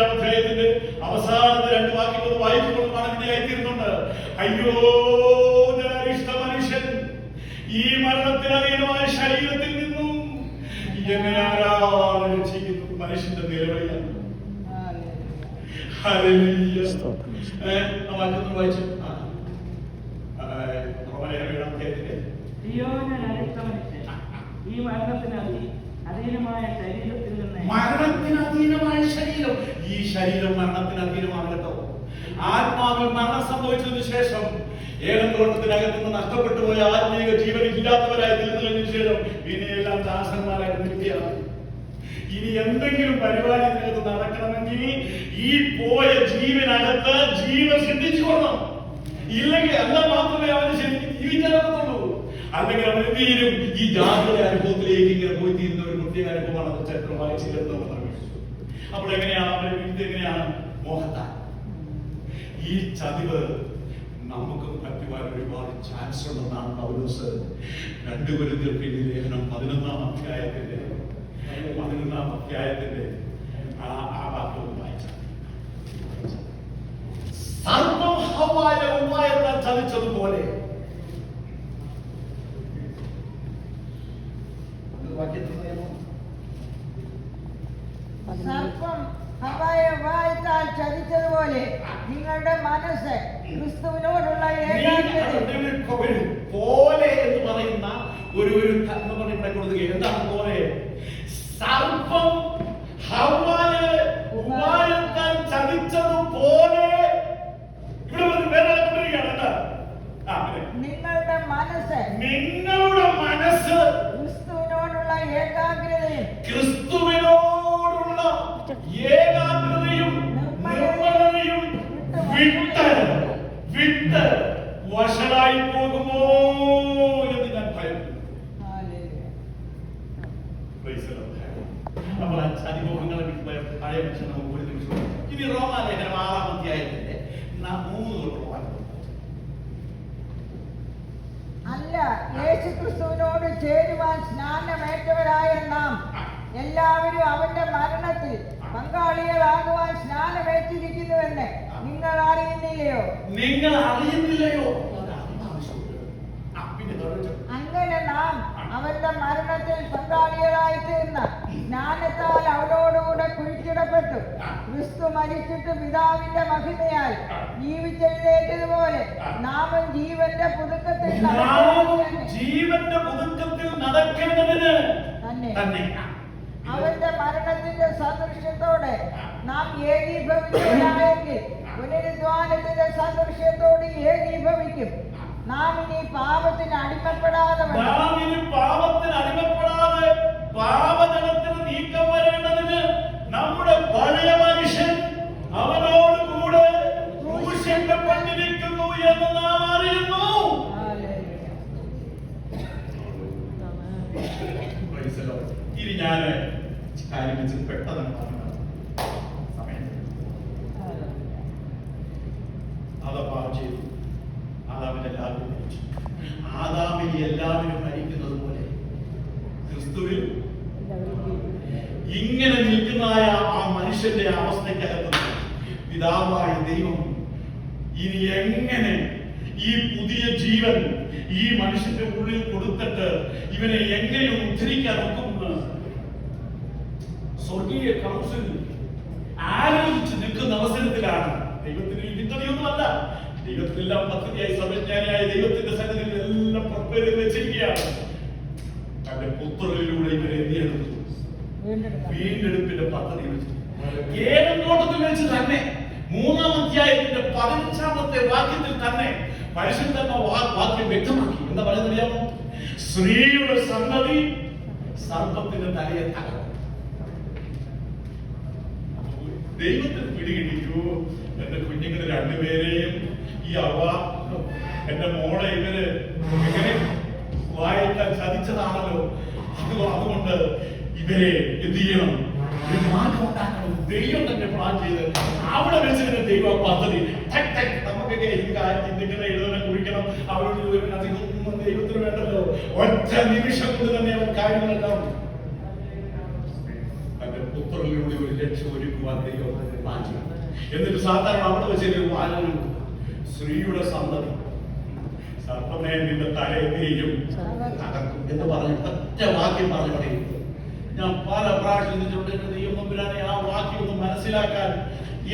അധ്യായത്തിന്റെ അവസാനത്തെ 2 വാക്യങ്ങൾ വായിക്കുമ്പോൾ ആയിത്തീരുന്നുണ്ട്. അയ്യോ അരിഷ്ട മനുഷ്യൻ, ഈ മരണത്തിന് അധീനമായ ശരീരത്തിൽ നിന്നും എങ്ങനെ ആരാണ് രക്ഷിക്കുന്നത്? മനുഷ്യന്റെ നിലവിളിയാണ്. വായിച്ചു ഈ മരണത്തിന് അധീനമായ ശരീരത്തിൽ നിന്ന്, മരണത്തിന് അധീനമായ ശരീരം, ഈ ശരീരം മരണത്തിന് അധീനമാണ് കേട്ടോ. ആത്മാവിൽ മരണം സംഭവിച്ചതിനു ശേഷം ഏഴം തോട്ടത്തിനകത്ത് നിന്ന് നഷ്ടപ്പെട്ടു പോയ ആത്മീക ജീവൻ ഇല്ലാത്തവരായി തീർന്നതിനു ശേഷം പിന്നെയെല്ലാം ദാസന്മാരായി നിൽക്കുകയാണ്. ഇനി എന്തെങ്കിലും പരിപാടി നിങ്ങൾക്ക് നടക്കണമെങ്കിൽ ഈ പോയ ജീവനകത്ത് ജീവൻ സൃഷ്ടിച്ചു കൊള്ളണം. ഇല്ലെങ്കിൽ എന്നാൽ മാത്രമേ അവന് ശരിക്കും ജീവിക്കാനുള്ളൂ. അല്ലെങ്കിൽ അവൻ എന്തെങ്കിലും ഈ ജാഗ്രത അനുഭവത്തിലേക്ക് ഇങ്ങനെ പോയി തീരുന്ന ഒരു പ്രത്യേക അനുഭവമാണ് ചരിത്രം വായിച്ചു ചേർത്തത്. അപ്പോൾ എങ്ങനെയാണ് അവരുടെ വീട്ടിൽ എങ്ങനെയാണ് മോഹത്താൽ ഈ ചതിവ് നമുക്കും പറ്റുവാൻ ഒരുപാട് ചാൻസ് ഉണ്ടെന്നാണ് പൗലോസ് 2 കൊരിന്ത്യർക്ക് ലേഖനം 11-ാം അധ്യായത്തിന്റെ ആ വാക്യം വായിച്ച സർപ്പം ഹവ്വായെ ഉപായത്താൽ ചതിച്ചതുപോലെ സർപ്പം ഹവ്വായെ ഉപായത്താൽ ചതിച്ചതുപോലെ നിങ്ങളുടെ മനസ്സ് ക്രിസ്തുവിനോടുള്ള ഏകാഗ്രത പോലെ എന്ന് പറയുന്ന ഒരു എന്ന് പറഞ്ഞ കൊടുക്കുക. എന്താണ് പോലെ? സർപ്പം ഹവ്വായെ ഉപായത്താൽ ചതിച്ചതുപോലെ ഇവിടെ വേറെ കൊണ്ടിരിക്കുകയാണ്. നിങ്ങളുടെ മനസ്സ് ക്രിസ്തുവിനോടുള്ള ഏകാഗ്രതയും നിർമ്മലതയും വിട്ട് വഷളായി പോകുമോ എന്ന് ഞാൻ ഭയപ്പെടുന്നു. അപ്പോൾ അതിമോഹങ്ങളെ വിട്ടുപോയ പഴയ മനുഷ്യൻ നമുക്ക് ഒരു നിമിഷം ഇനി റോമാലേഖനം 6-ാം അധ്യായത്തിന്റെ 3 തൊട്ടുള്ള വാക്യം. അല്ല, യേശു ക്രിസ്തുവിനോട് ചേരുവാൻ സ്നാനമേറ്റവരായ നാം എല്ലാവരും അവന്റെ മരണത്തിൽ പങ്കാളികളാകുവാൻ സ്നാനമേറ്റിരിക്കുന്നുവെന്ന് നിങ്ങൾ അറിയുന്നില്ലയോ? അങ്ങനെ നാം അവന്റെ മരണത്തിൽ പങ്കാളികളായി തീർന്ന സ്നാനത്താൽ അവരോടുകൂടെ കുഴിച്ചിടപ്പെട്ടു. ക്രിസ്തു മരിച്ചിട്ട് പിതാവിന്റെ മഹിമയാൽ ജീവിച്ചെഴുന്നേറ്റതുപോലെ നാമും ജീവന്റെ പുതുക്കത്തിൽ നടക്കേണ്ടതിന് തന്നെ അവന്റെ മരണത്തിന്റെ സദൃശ്യത്തോടെ നാം ഏകീഭവിക്കുകയാണെങ്കിൽ പുനരുദ്ധാനത്തിന്റെ സദൃശ്യത്തോട് ഏകീഭവിക്കും. നാം ഇനി പാപത്തിന് അടിമപ്പെടാതെ പാപജനത്തിന് നീക്കം വരേണ്ടതിന് നമ്മുടെ പഴയ മനുഷ്യൻ അവനോട് കൂടെ ക്രൂശിക്കപ്പെട്ടിരിക്കുന്നു എന്ന് നാം അറിയുന്നു. ഇനി ഞാൻ കാര്യം വെച്ച് പെട്ടെന്ന് സമയം പാപം ചെയ്തു. ആദാമിന് എല്ലാവരും മരിച്ചു. ആദാമിന് എല്ലാവരും മരിക്കുന്നത് പോലെ ക്രിസ്തുവിൽ ഇങ്ങനെ നിൽക്കുന്നതായ ആ മനുഷ്യന്റെ അവസ്ഥയ്ക്കകത്ത് പിതാവായ ദൈവം ഇനി എങ്ങനെ ഈ പുതിയ ജീവൻ ഈ മനുഷ്യന്റെ ഉള്ളിൽ കൊടുത്തിട്ട് ഇവനെ എങ്ങനെ ഉദ്ധരിക്കാൻ ഒക്കുമെന്ന് സ്വർഗീയ കൗൺസിൽ ആലോചിച്ച് നിൽക്കുന്ന അവസരത്തിലാണ്. ദൈവത്തിന് വിത്തതിയൊന്നുമല്ല, ദൈവത്തിനെല്ലാം പദ്ധതിയായി സർവജ്ഞാനിയായ ദൈവത്തിന്റെ സന്നിധിയിൽ എല്ലാം പ്രിപ്പയർ ചെയ്ത് വെച്ചിരിക്കുകയാണ്. തന്റെ പുത്രനിലൂടെ ഇവരെ എന്തെടുത്തു? വീണ്ടെടുപ്പിന്റെ പദ്ധതി വെച്ചു. ഏഴാം തോട്ടത്തിൽ വെച്ച് തന്നെ 3-ാം അധ്യായത്തിന്റെ 15-ാമത്തെ വാക്യത്തിൽ തന്നെ മനുഷ്യൻ തന്നെ വാക്യം വ്യക്തമാക്കി. എന്താ പറയുന്നറിയാമോ? സ്ത്രീയുടെ സന്തതി സർപ്പത്തിന്റെ തലയെ തകർക്കും. ദൈവത്തിന് പിടികിട്ടിക്കൂ. എന്റെ കുഞ്ഞുങ്ങളെ രണ്ടുപേരെയും ഈ എന്റെ മോളെ ഇവര് എങ്ങനെ വായിക്കാൻ ചതിച്ചതാണല്ലോ. അതുകൊണ്ട് ഇവരെ എന്ത് ചെയ്യണം? ദൈവം തന്നെ പ്ലാൻ ചെയ്ത് അവിടെ വെച്ചിരുന്ന ദൈവ പദ്ധതി നമുക്കൊക്കെ ചിന്തിക്കുന്ന എഴുതണം, കുറിക്കണം, അവരോട് അധികം ദൈവത്തിന് വേണ്ടല്ലോ. ഒറ്റ നിമിഷം കൊണ്ട് തന്നെ അവർ കാര്യങ്ങളെല്ലാം തന്റെ പുത്രനിലൂടെ ഒരു ലക്ഷ്യം ഒരുക്കുവാൻ ദൈവം പ്ലാൻ ചെയ്തു. എന്നിട്ട് സാധാരണ അവിടെ വെച്ചൊരു വാനൊരു സ്ത്രീയുടെ സന്തതി സർപ്പമേ നിന്റെ തലയെയും തകർക്കും എന്ന് പറഞ്ഞ് ഒറ്റ വാക്യം പറഞ്ഞു പറയുന്നത് ഞാൻ പല പ്രാവശ്യം ചിന്തിച്ചിട്ടുണ്ട്. ദൈവം തമ്പുരാനെ ആ വാക്യം ഒന്ന് മനസ്സിലാക്കാൻ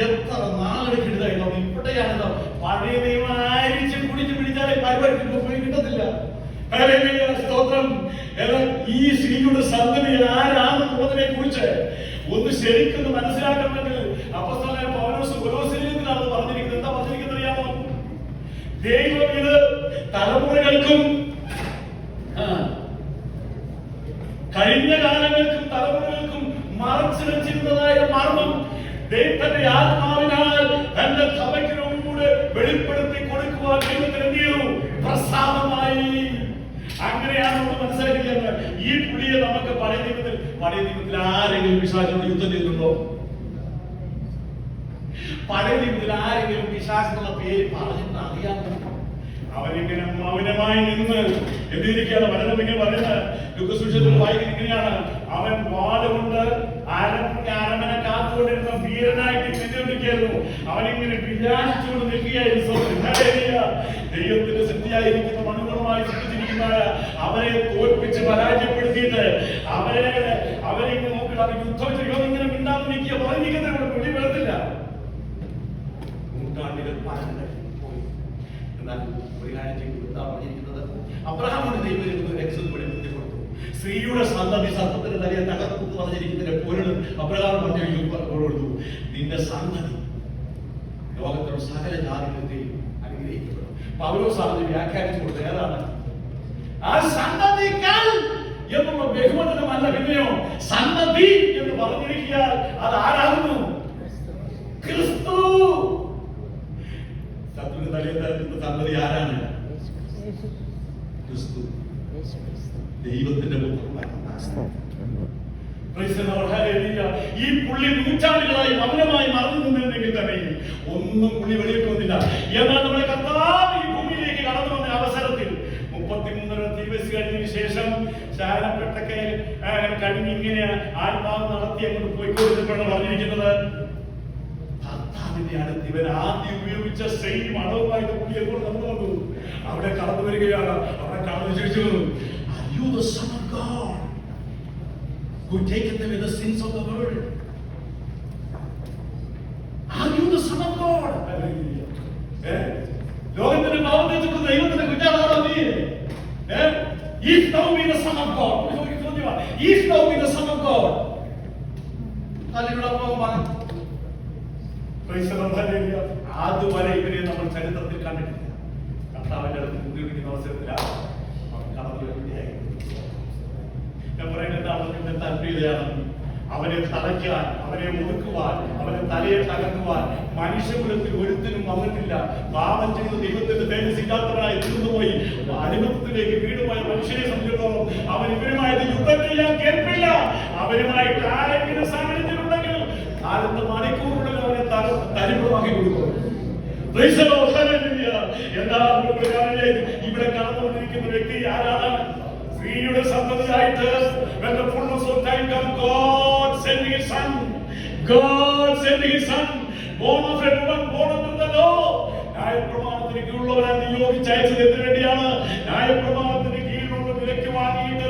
എത്ര നാളെടുക്കരുതായിരുന്നു. ഇവിടെയാണല്ലോ പഴയ ദൈവം ആരിച്ച് കുടിച്ച് പിടിച്ചാലേ പരിപാടി പോയി കിട്ടത്തില്ല. സ്തോത്രം. ഈ സ്ത്രീയുടെ സന്തതി ആരാണെന്നുള്ളതിനെ കുറിച്ച് ഒന്ന് ശരിക്കൊന്ന് മനസ്സിലാക്കണമെങ്കിൽ അപ്പോസ്തലനായ പൗലോസ് കൊലോസ്യയിലാണ് പറഞ്ഞിരിക്കുന്നത്. എന്താ പറഞ്ഞിരിക്കുന്നത് അറിയാമോ? ദൈവം ഇത് തലമുറകൾക്കും കഴിഞ്ഞ കാലങ്ങൾക്കും തലമുറകൾക്കും മറച്ചു വെച്ചിരുന്നതായ മർമ്മം ദൈവത്തിന്റെ ആത്മാവിനാൽ തന്റെ സഭയ്ക്കിനോട് വെളിപ്പെടുത്തി കൊടുക്കുവാൻ ദൈവത്തിന് എന്ത് ചെയ്തു? പ്രസാദമായി. അങ്ങനെയാണ് നമ്മൾ മനസ്സിലാക്കിയത്. ഈ പുള്ളിയെ നമുക്ക് പഴയ നിയമത്തിൽ ആരെങ്കിലും പിശാചിനോട് യുദ്ധം ചെയ്തിട്ടുണ്ടോ? പഴയ നിയമത്തിൽ ആരെങ്കിലും പിശാചിനുള്ള പേര് പറഞ്ഞിട്ട് അറിയാമോ? അവരിങ്ങനെ മൗനമായി നിന്ന് എന്തിരിക്കുകയാണ്? വചനമിങ്ങനെ പറയുന്നത് ലുക്കസുവിശേഷത്തിൽ വായിക്കുകയാണ്. അവൻ വാളുകൊണ്ട് അരമനെ കാത്തുകൊണ്ടിരുന്ന വീരനായിട്ട് നിന്നിരിക്കുന്നു. അവനിങ്ങനെ വിചാരിച്ചുകൊണ്ട് നിൽക്കുകയായിരുന്നു. ദൈവത്തിന്റെ ശക്തിയായിരിക്കുന്ന മനുഷ്യമായി സൃഷ്ടിച്ചിരിക്കുന്ന അവരെ തോൽപ്പിച്ച് പരാജയപ്പെടുത്തിയിട്ട് അവരിങ്ങനെ നോക്കിയിട്ട് അത് യുദ്ധം ചെയ്യുക. ഇങ്ങനെ മിണ്ടാതെ നിൽക്കുക പറഞ്ഞിരിക്കുന്നത് പാലം കഴിഞ്ഞു പോയി. എന്നാൽ ഒരു കാര്യം ചെയ്തു. എന്താ പറഞ്ഞിരിക്കുന്നത്? അബ്രഹാമിന് ദൈവം ഒരു എക്സസ് വെളിപ്പെടുത്തി കൊടുത്തു. സ്ത്രീയുടെ സന്തതി സർപ്പത്തിന്റെ തലയെ തകർത്തു പറഞ്ഞിരിക്കുന്നതിന്റെ പൊരുൾ അബ്രഹാം പറഞ്ഞു കൊടുത്തു. നിന്റെ സന്തതി ലോകത്തിലുള്ള സകല ജാതികളെയും അനുഗ്രഹിക്കപ്പെടും. പൗലോസാണ് വ്യാഖ്യാനിച്ചു കൊടുത്തത്. ഏതാണ് ആ സന്തതികൾ എന്നുള്ള ബഹുവചനമല്ല, പിന്നെയോ സന്തതി എന്ന് പറഞ്ഞിരിക്കാൻ അത് ആരാകുന്നു? ക്രിസ്തു. ശത്രുവിന്റെ തലയെ തകർക്കുന്ന സന്തതി ആരാണ്? ക്രിസ്തു, ദൈവത്തിന്റെ പുത്രനാണ്. ഈ പുള്ളി നൂറ്റാണ്ടുകളായി മൗനമായി മറന്നു നിന്നിരുന്നെങ്കിൽ തന്നെ ഒന്നും പുള്ളി വെളിയിട്ട് വന്നില്ല. എന്നാൽ നമ്മുടെ കർത്താവ് ഈ ഭൂമിയിലേക്ക് കടന്നു വന്ന അവസരത്തിൽ 33 ദിവസം കഴിഞ്ഞതിന് ശേഷം ശാരപ്പെട്ടൊക്കെ കഴിഞ്ഞ് ഇങ്ങനെ ആത്മാവ് നടത്തി അങ്ങോട്ട് പോയിക്കൊടുത്തപ്പോഴാണ് പറഞ്ഞിരിക്കുന്നത്, കർത്താവിന്റെ അടുത്ത് ഇവൻ ആദ്യം ഉപയോഗിച്ച സെയിം അളവുമായിട്ട് പുള്ളിയെ കൊണ്ട് നമ്മൾ വന്നു. അവിടെ കടന്നു വരികയാണ്. അവിടെ കടന്നു ചോദിച്ചു, Are you the Son of God who taketh away the sins of the world? Are you the Son of God? ലോകത്തിന്റെ പാപത്തെ ചുറ്റും ദൈവത്തിന്റെ കുറ്റാണോ നീ? If thou be the Son of God, if thou be the Son of God, അതുവരെ ഇവരെ നമ്മൾ ചരിത്രത്തിൽ കണ്ടിട്ടില്ല. കർത്താവിന്റെ അടുത്ത് ഉപയോഗിക്കുന്ന അവസരത്തിലാണ് കടന്നു വേണ്ടിയായി. ഞാൻ പറയുന്നത് അവരുടെ താല്പര്യമാണ് അവനെ തളയ്ക്കാൻ, അവനെ ഒതുക്കുവാൻ, അവനെ തലയെ തകർക്കുവാൻ മനുഷ്യകുലത്തിൽ ഒരുത്തിനും വന്നിട്ടില്ല. പാപം ചെയ്ത് ദൈവത്തിന്റെ തേജസ്സില്ലാത്തവനായി തീർന്നുപോയി അടിമത്തത്തിലേക്ക് വീടുപോയ മനുഷ്യനെ സംബന്ധിച്ചിടത്തോളം അവൻ ഇവരുമായിട്ട് യുദ്ധം ചെയ്യാൻ കേൾപ്പില്ല. അവരുമായിട്ട് ആരെങ്കിലും സാന്നിധ്യമുണ്ടെങ്കിൽ അടുത്ത മണിക്കൂറുകളിൽ അവനെ തരിപ്പുമാക്കി കൊടുക്കും. ഇവിടെ കടന്നു വന്നിരിക്കുന്ന വ്യക്തി ആരാണ്? സ്ത്രീയുടെ സന്തതിയായിട്ട് when the fullness of time come, God sent his son. God sent his son, born of a woman, born under the law. ന്യായപ്രമാണത്തിന് കീഴിലുള്ളവരെ നിയോഗിച്ചയച്ചത് എന്തിനു വേണ്ടിയാണ്? ന്യായപ്രമാണത്തിന് കീഴിലുള്ള വിലക്ക് വാങ്ങിയിട്ട്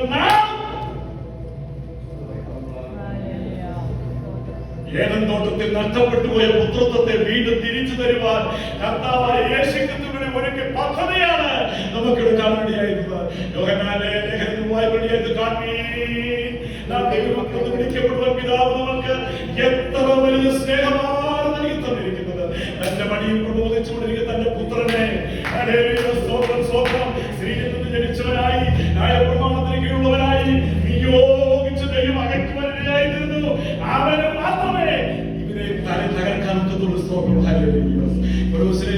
ഏദൻ തോട്ടത്തിൽ നഷ്ടപ്പെട്ടുപോയ പുത്രത്വത്തെ വീണ്ടും തിരിച്ചു തരുവാൻ കർത്താവായ യേശുക്രിസ്തുവിനെ ഒരുക്കിയ പദ്ധതിയാണ് നമുക്കിവിടെ കാണേണ്ടിയായിരുന്നത്. യോഹന്നാന്റെ ലേഖനവുമായി വേണ്ടിയായിട്ട് കാണീൻ, നാം ദൈവമക്കൾ വിളിക്കപ്പെടുന്ന പിതാവ് നമുക്ക് എത്ര വലിയ സ്നേഹമാണ് നൽകി തന്നിരിക്കുന്നത്. തന്റെ മടിയിൽ പ്രബോധിച്ചുകൊണ്ടിരിക്കുന്ന തന്റെ പുത്രനെ സ്ത്രീയിൽ നിന്ന് ജനിച്ചവനായി ന്യായപ്രമാണത്തിന് കീഴുള്ളവനായി നിയോഗിച്ച ദൈവം അകറ്റുവാനായിരുന്നു. അവന് മാത്രമേ ഇവരെ തകർക്കാൻ പറ്റത്തുള്ളൂ.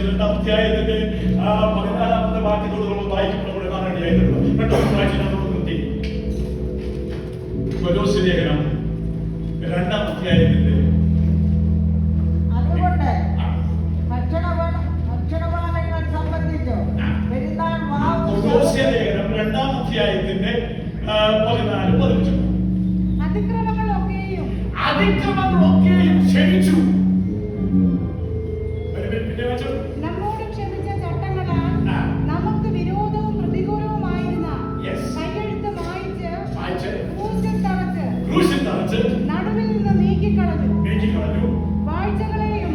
രണ്ടാമധ്യായത്തിന്റെ 14-ാമത്തെ വാക്യത്തോട് നമ്മൾ വായിക്കുമ്പോൾ കാണേണ്ടിയായിട്ടുള്ളത്. പെട്ടെന്ന് വായിച്ചു നിർത്തി. കൊലോസ്യ ലേഖനം 2-ാം അധ്യായത്തിന്റെ അതുകൊണ്ട് ഭക്ഷണപാനങ്ങൾ സംബന്ധിച്ചോ പെരുന്നാൾ കൊലോസ്യ ലേഖനം 2-ാം അധ്യായത്തിന്റെ 14-15 അതിക്രമങ്ങളൊക്കെയും ക്ഷമിച്ചു. നമ്മോട് ക്ഷമിച്ച ചട്ടങ്ങളാൽ നമുക്ക് വിരോധവും പ്രതികൂലവുമായിരുന്ന കയ്യെഴുത്ത് മായ്ച്ച് ക്രൂശിൽ തറച്ച് നടുവിൽ നിന്ന് നീക്കിക്കളഞ്ഞു. വാഴ്ചകളെയും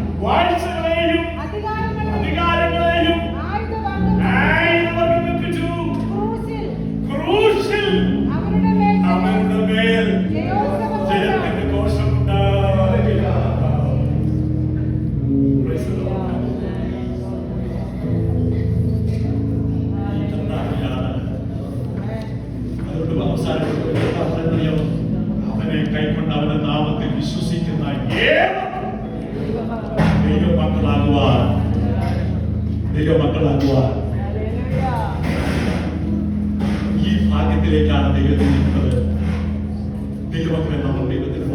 അധികാരങ്ങളെയും ആയുധവർഗ്ഗിപ്പിച്ചു. ക്രൂശിൽ അവരുടെ മേൽ ജയത്തിന്റെ ഘോഷം ഉണ്ടാകുക. അതുകൊണ്ട് അവസാനം അവനെ കൈക്കൊണ്ട് അവന്റെ നാമത്തിൽ വിശ്വസിക്കുന്ന ദൈവമക്കളാകുവാൻ ഈ ഭാഗ്യത്തിലേക്കാണ് ദൈവത്തിൽ നിൽക്കുന്നത്. ദൈവമക്കളെ നമ്മൾ ദൈവത്തിന്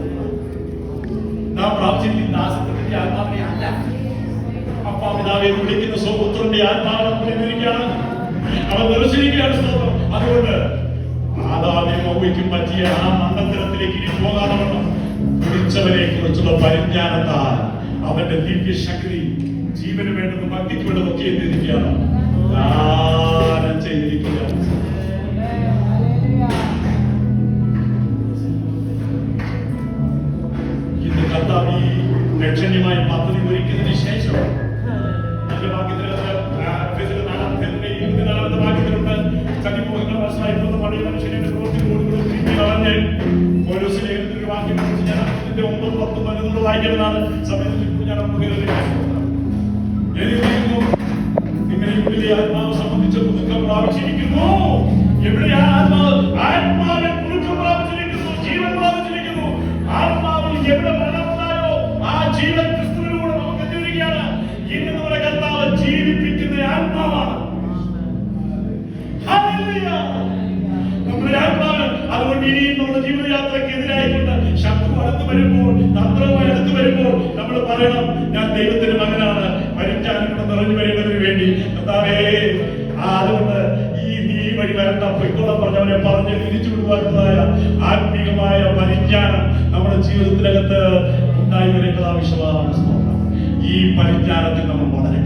നാം പ്രാപിച്ചിരിക്കുന്ന ആസക്തിന്റെ ആത്മാവിനെ അല്ല, അപ്പാപിതാവെ വിളിക്കുന്ന സ്വപുത്രന്റെ ആത്മാവിനെ അവൻ നിറച്ചിരിക്കുകയാണ്. സ്തോത്രം. അതുകൊണ്ട് ആദാമിനും ഹവ്വയ്ക്കും പറ്റിയ ആ മണ്ഡലത്തിലേക്ക് ഇനി പോകാതെ വണ്ണം വിളിച്ചവനെ കുറിച്ചുള്ള പരിജ്ഞാനത്താൽ അവന്റെ ദിവ്യശക്തി ജീവന് വേണ്ടതും ഭക്തിക്ക് വേണ്ടതൊക്കെ എന്തിരിക്കുകയാണ് ദാനം ചെയ്തിരിക്കുകയാണ്. ഇന്ന് കർത്താവ് ഈ ലക്ഷണ്യമായ പദ്ധതി ഒരുക്കിയതിന് ശേഷം വായിക്കുന്നതാണ് സമയത്ത് ഞാൻ നിങ്ങളുടെ ഉള്ളിലെ ആത്മാവ് സംബന്ധിച്ച് പുതുക്കം പ്രാപിച്ചിരിക്കുന്നു. എവിടെ ആത്മാവ്? ആത്മാവിൽ പുതുക്കം പ്രാപിച്ചിരിക്കുന്നു, ജീവൻ പ്രാപിച്ചിരിക്കുന്നു. ആത്മാവിൽ എവിടെ മരണമുണ്ടായോ ആ ജീവൻ ക്രിസ്തുവിലൂടെ നമുക്ക് എത്തിയിരിക്കുകയാണ്. ഇന്ന് നമ്മുടെ കർത്താവ് ജീവിപ്പിക്കുന്ന ആത്മാവാണ്. നമ്മുടെ ആത്മാവ്. അതുകൊണ്ട് ഇനിയും നമ്മുടെ ജീവിതയാത്രയ്ക്ക് എതിരായിക്കൊണ്ട് ശത്രു അടുത്ത് വരുമ്പോൾ, തന്ത്രവുമായി അടുത്ത് വരുമ്പോൾ നമ്മൾ പറയണം, ഞാൻ ദൈവത്തിന്റെ മകനാണ്, മരിക്കാനും കൂടെ നിറഞ്ഞു വരുന്നതിന് വേണ്ടി കർത്താവേ. അതുകൊണ്ട് നീ വഴി വരണ്ട, പൊയ്ക്കോളം പറഞ്ഞവരെ പറഞ്ഞ് തിരിച്ചു വിടുവാനുള്ളതായ ആത്മീകമായ പരിജ്ഞാനം നമ്മുടെ ജീവിതത്തിനകത്ത് ഉണ്ടായി വരേണ്ടത് ആവശ്യമാണ്. ഈ പരിജ്ഞാനത്തിൽ നമ്മൾ വളരെ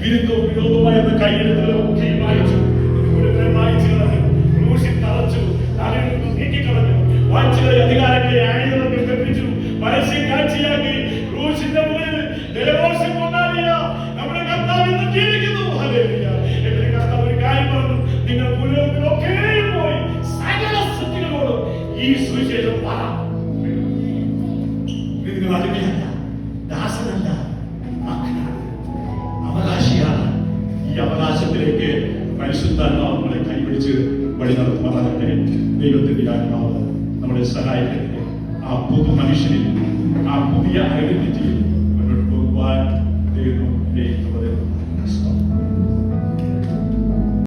വിരുദ്ധവും വിരോധമായിരുന്ന കൈയെഴുത്തുകളൊക്കെ വായിച്ചു, നീക്കിക്കളഞ്ഞു. വായിച്ചുകളെ അധികാരങ്ങളെ ആയുധങ്ങൾ കൽപ്പിച്ചു, പരസ്യം കാഴ്ചയാക്കി. ക്രൂശിന്റെ മുകളിൽ ജലഘോഷം കൊണ്ടാടിയ നമ്മുടെ കർത്താവ് ഇന്ന് ജീവിക്കുന്നു. എന്റെ കർത്താവ് ഒരു കാര്യം പറഞ്ഞു, നിങ്ങൾ പുരോഗതിയിലൊക്കെയും പോയി സകല സൃഷ്ടികളോടും ഈ സുവിശേഷം പറ. നിങ്ങൾ അടിമയല്ല, ദാസനല്ല, അവകാശിയാണ്. ഈ അവകാശത്തിലേക്ക് പരിശുദ്ധാത്മാവ് നമ്മളെ കൈപിടിച്ച് വഴി നടത്തുന്നതാകട്ടെ. ദൈവത്തിന്റെ ആത്മാവ് നമ്മളെ സഹായിക്കട്ടെ. ആ പുതു മനുഷ്യനിൽ, ആ പുതിയ ഐഡന്റിറ്റിയിൽ മുന്നോട്ട് പോകുവാൻ ദൈവം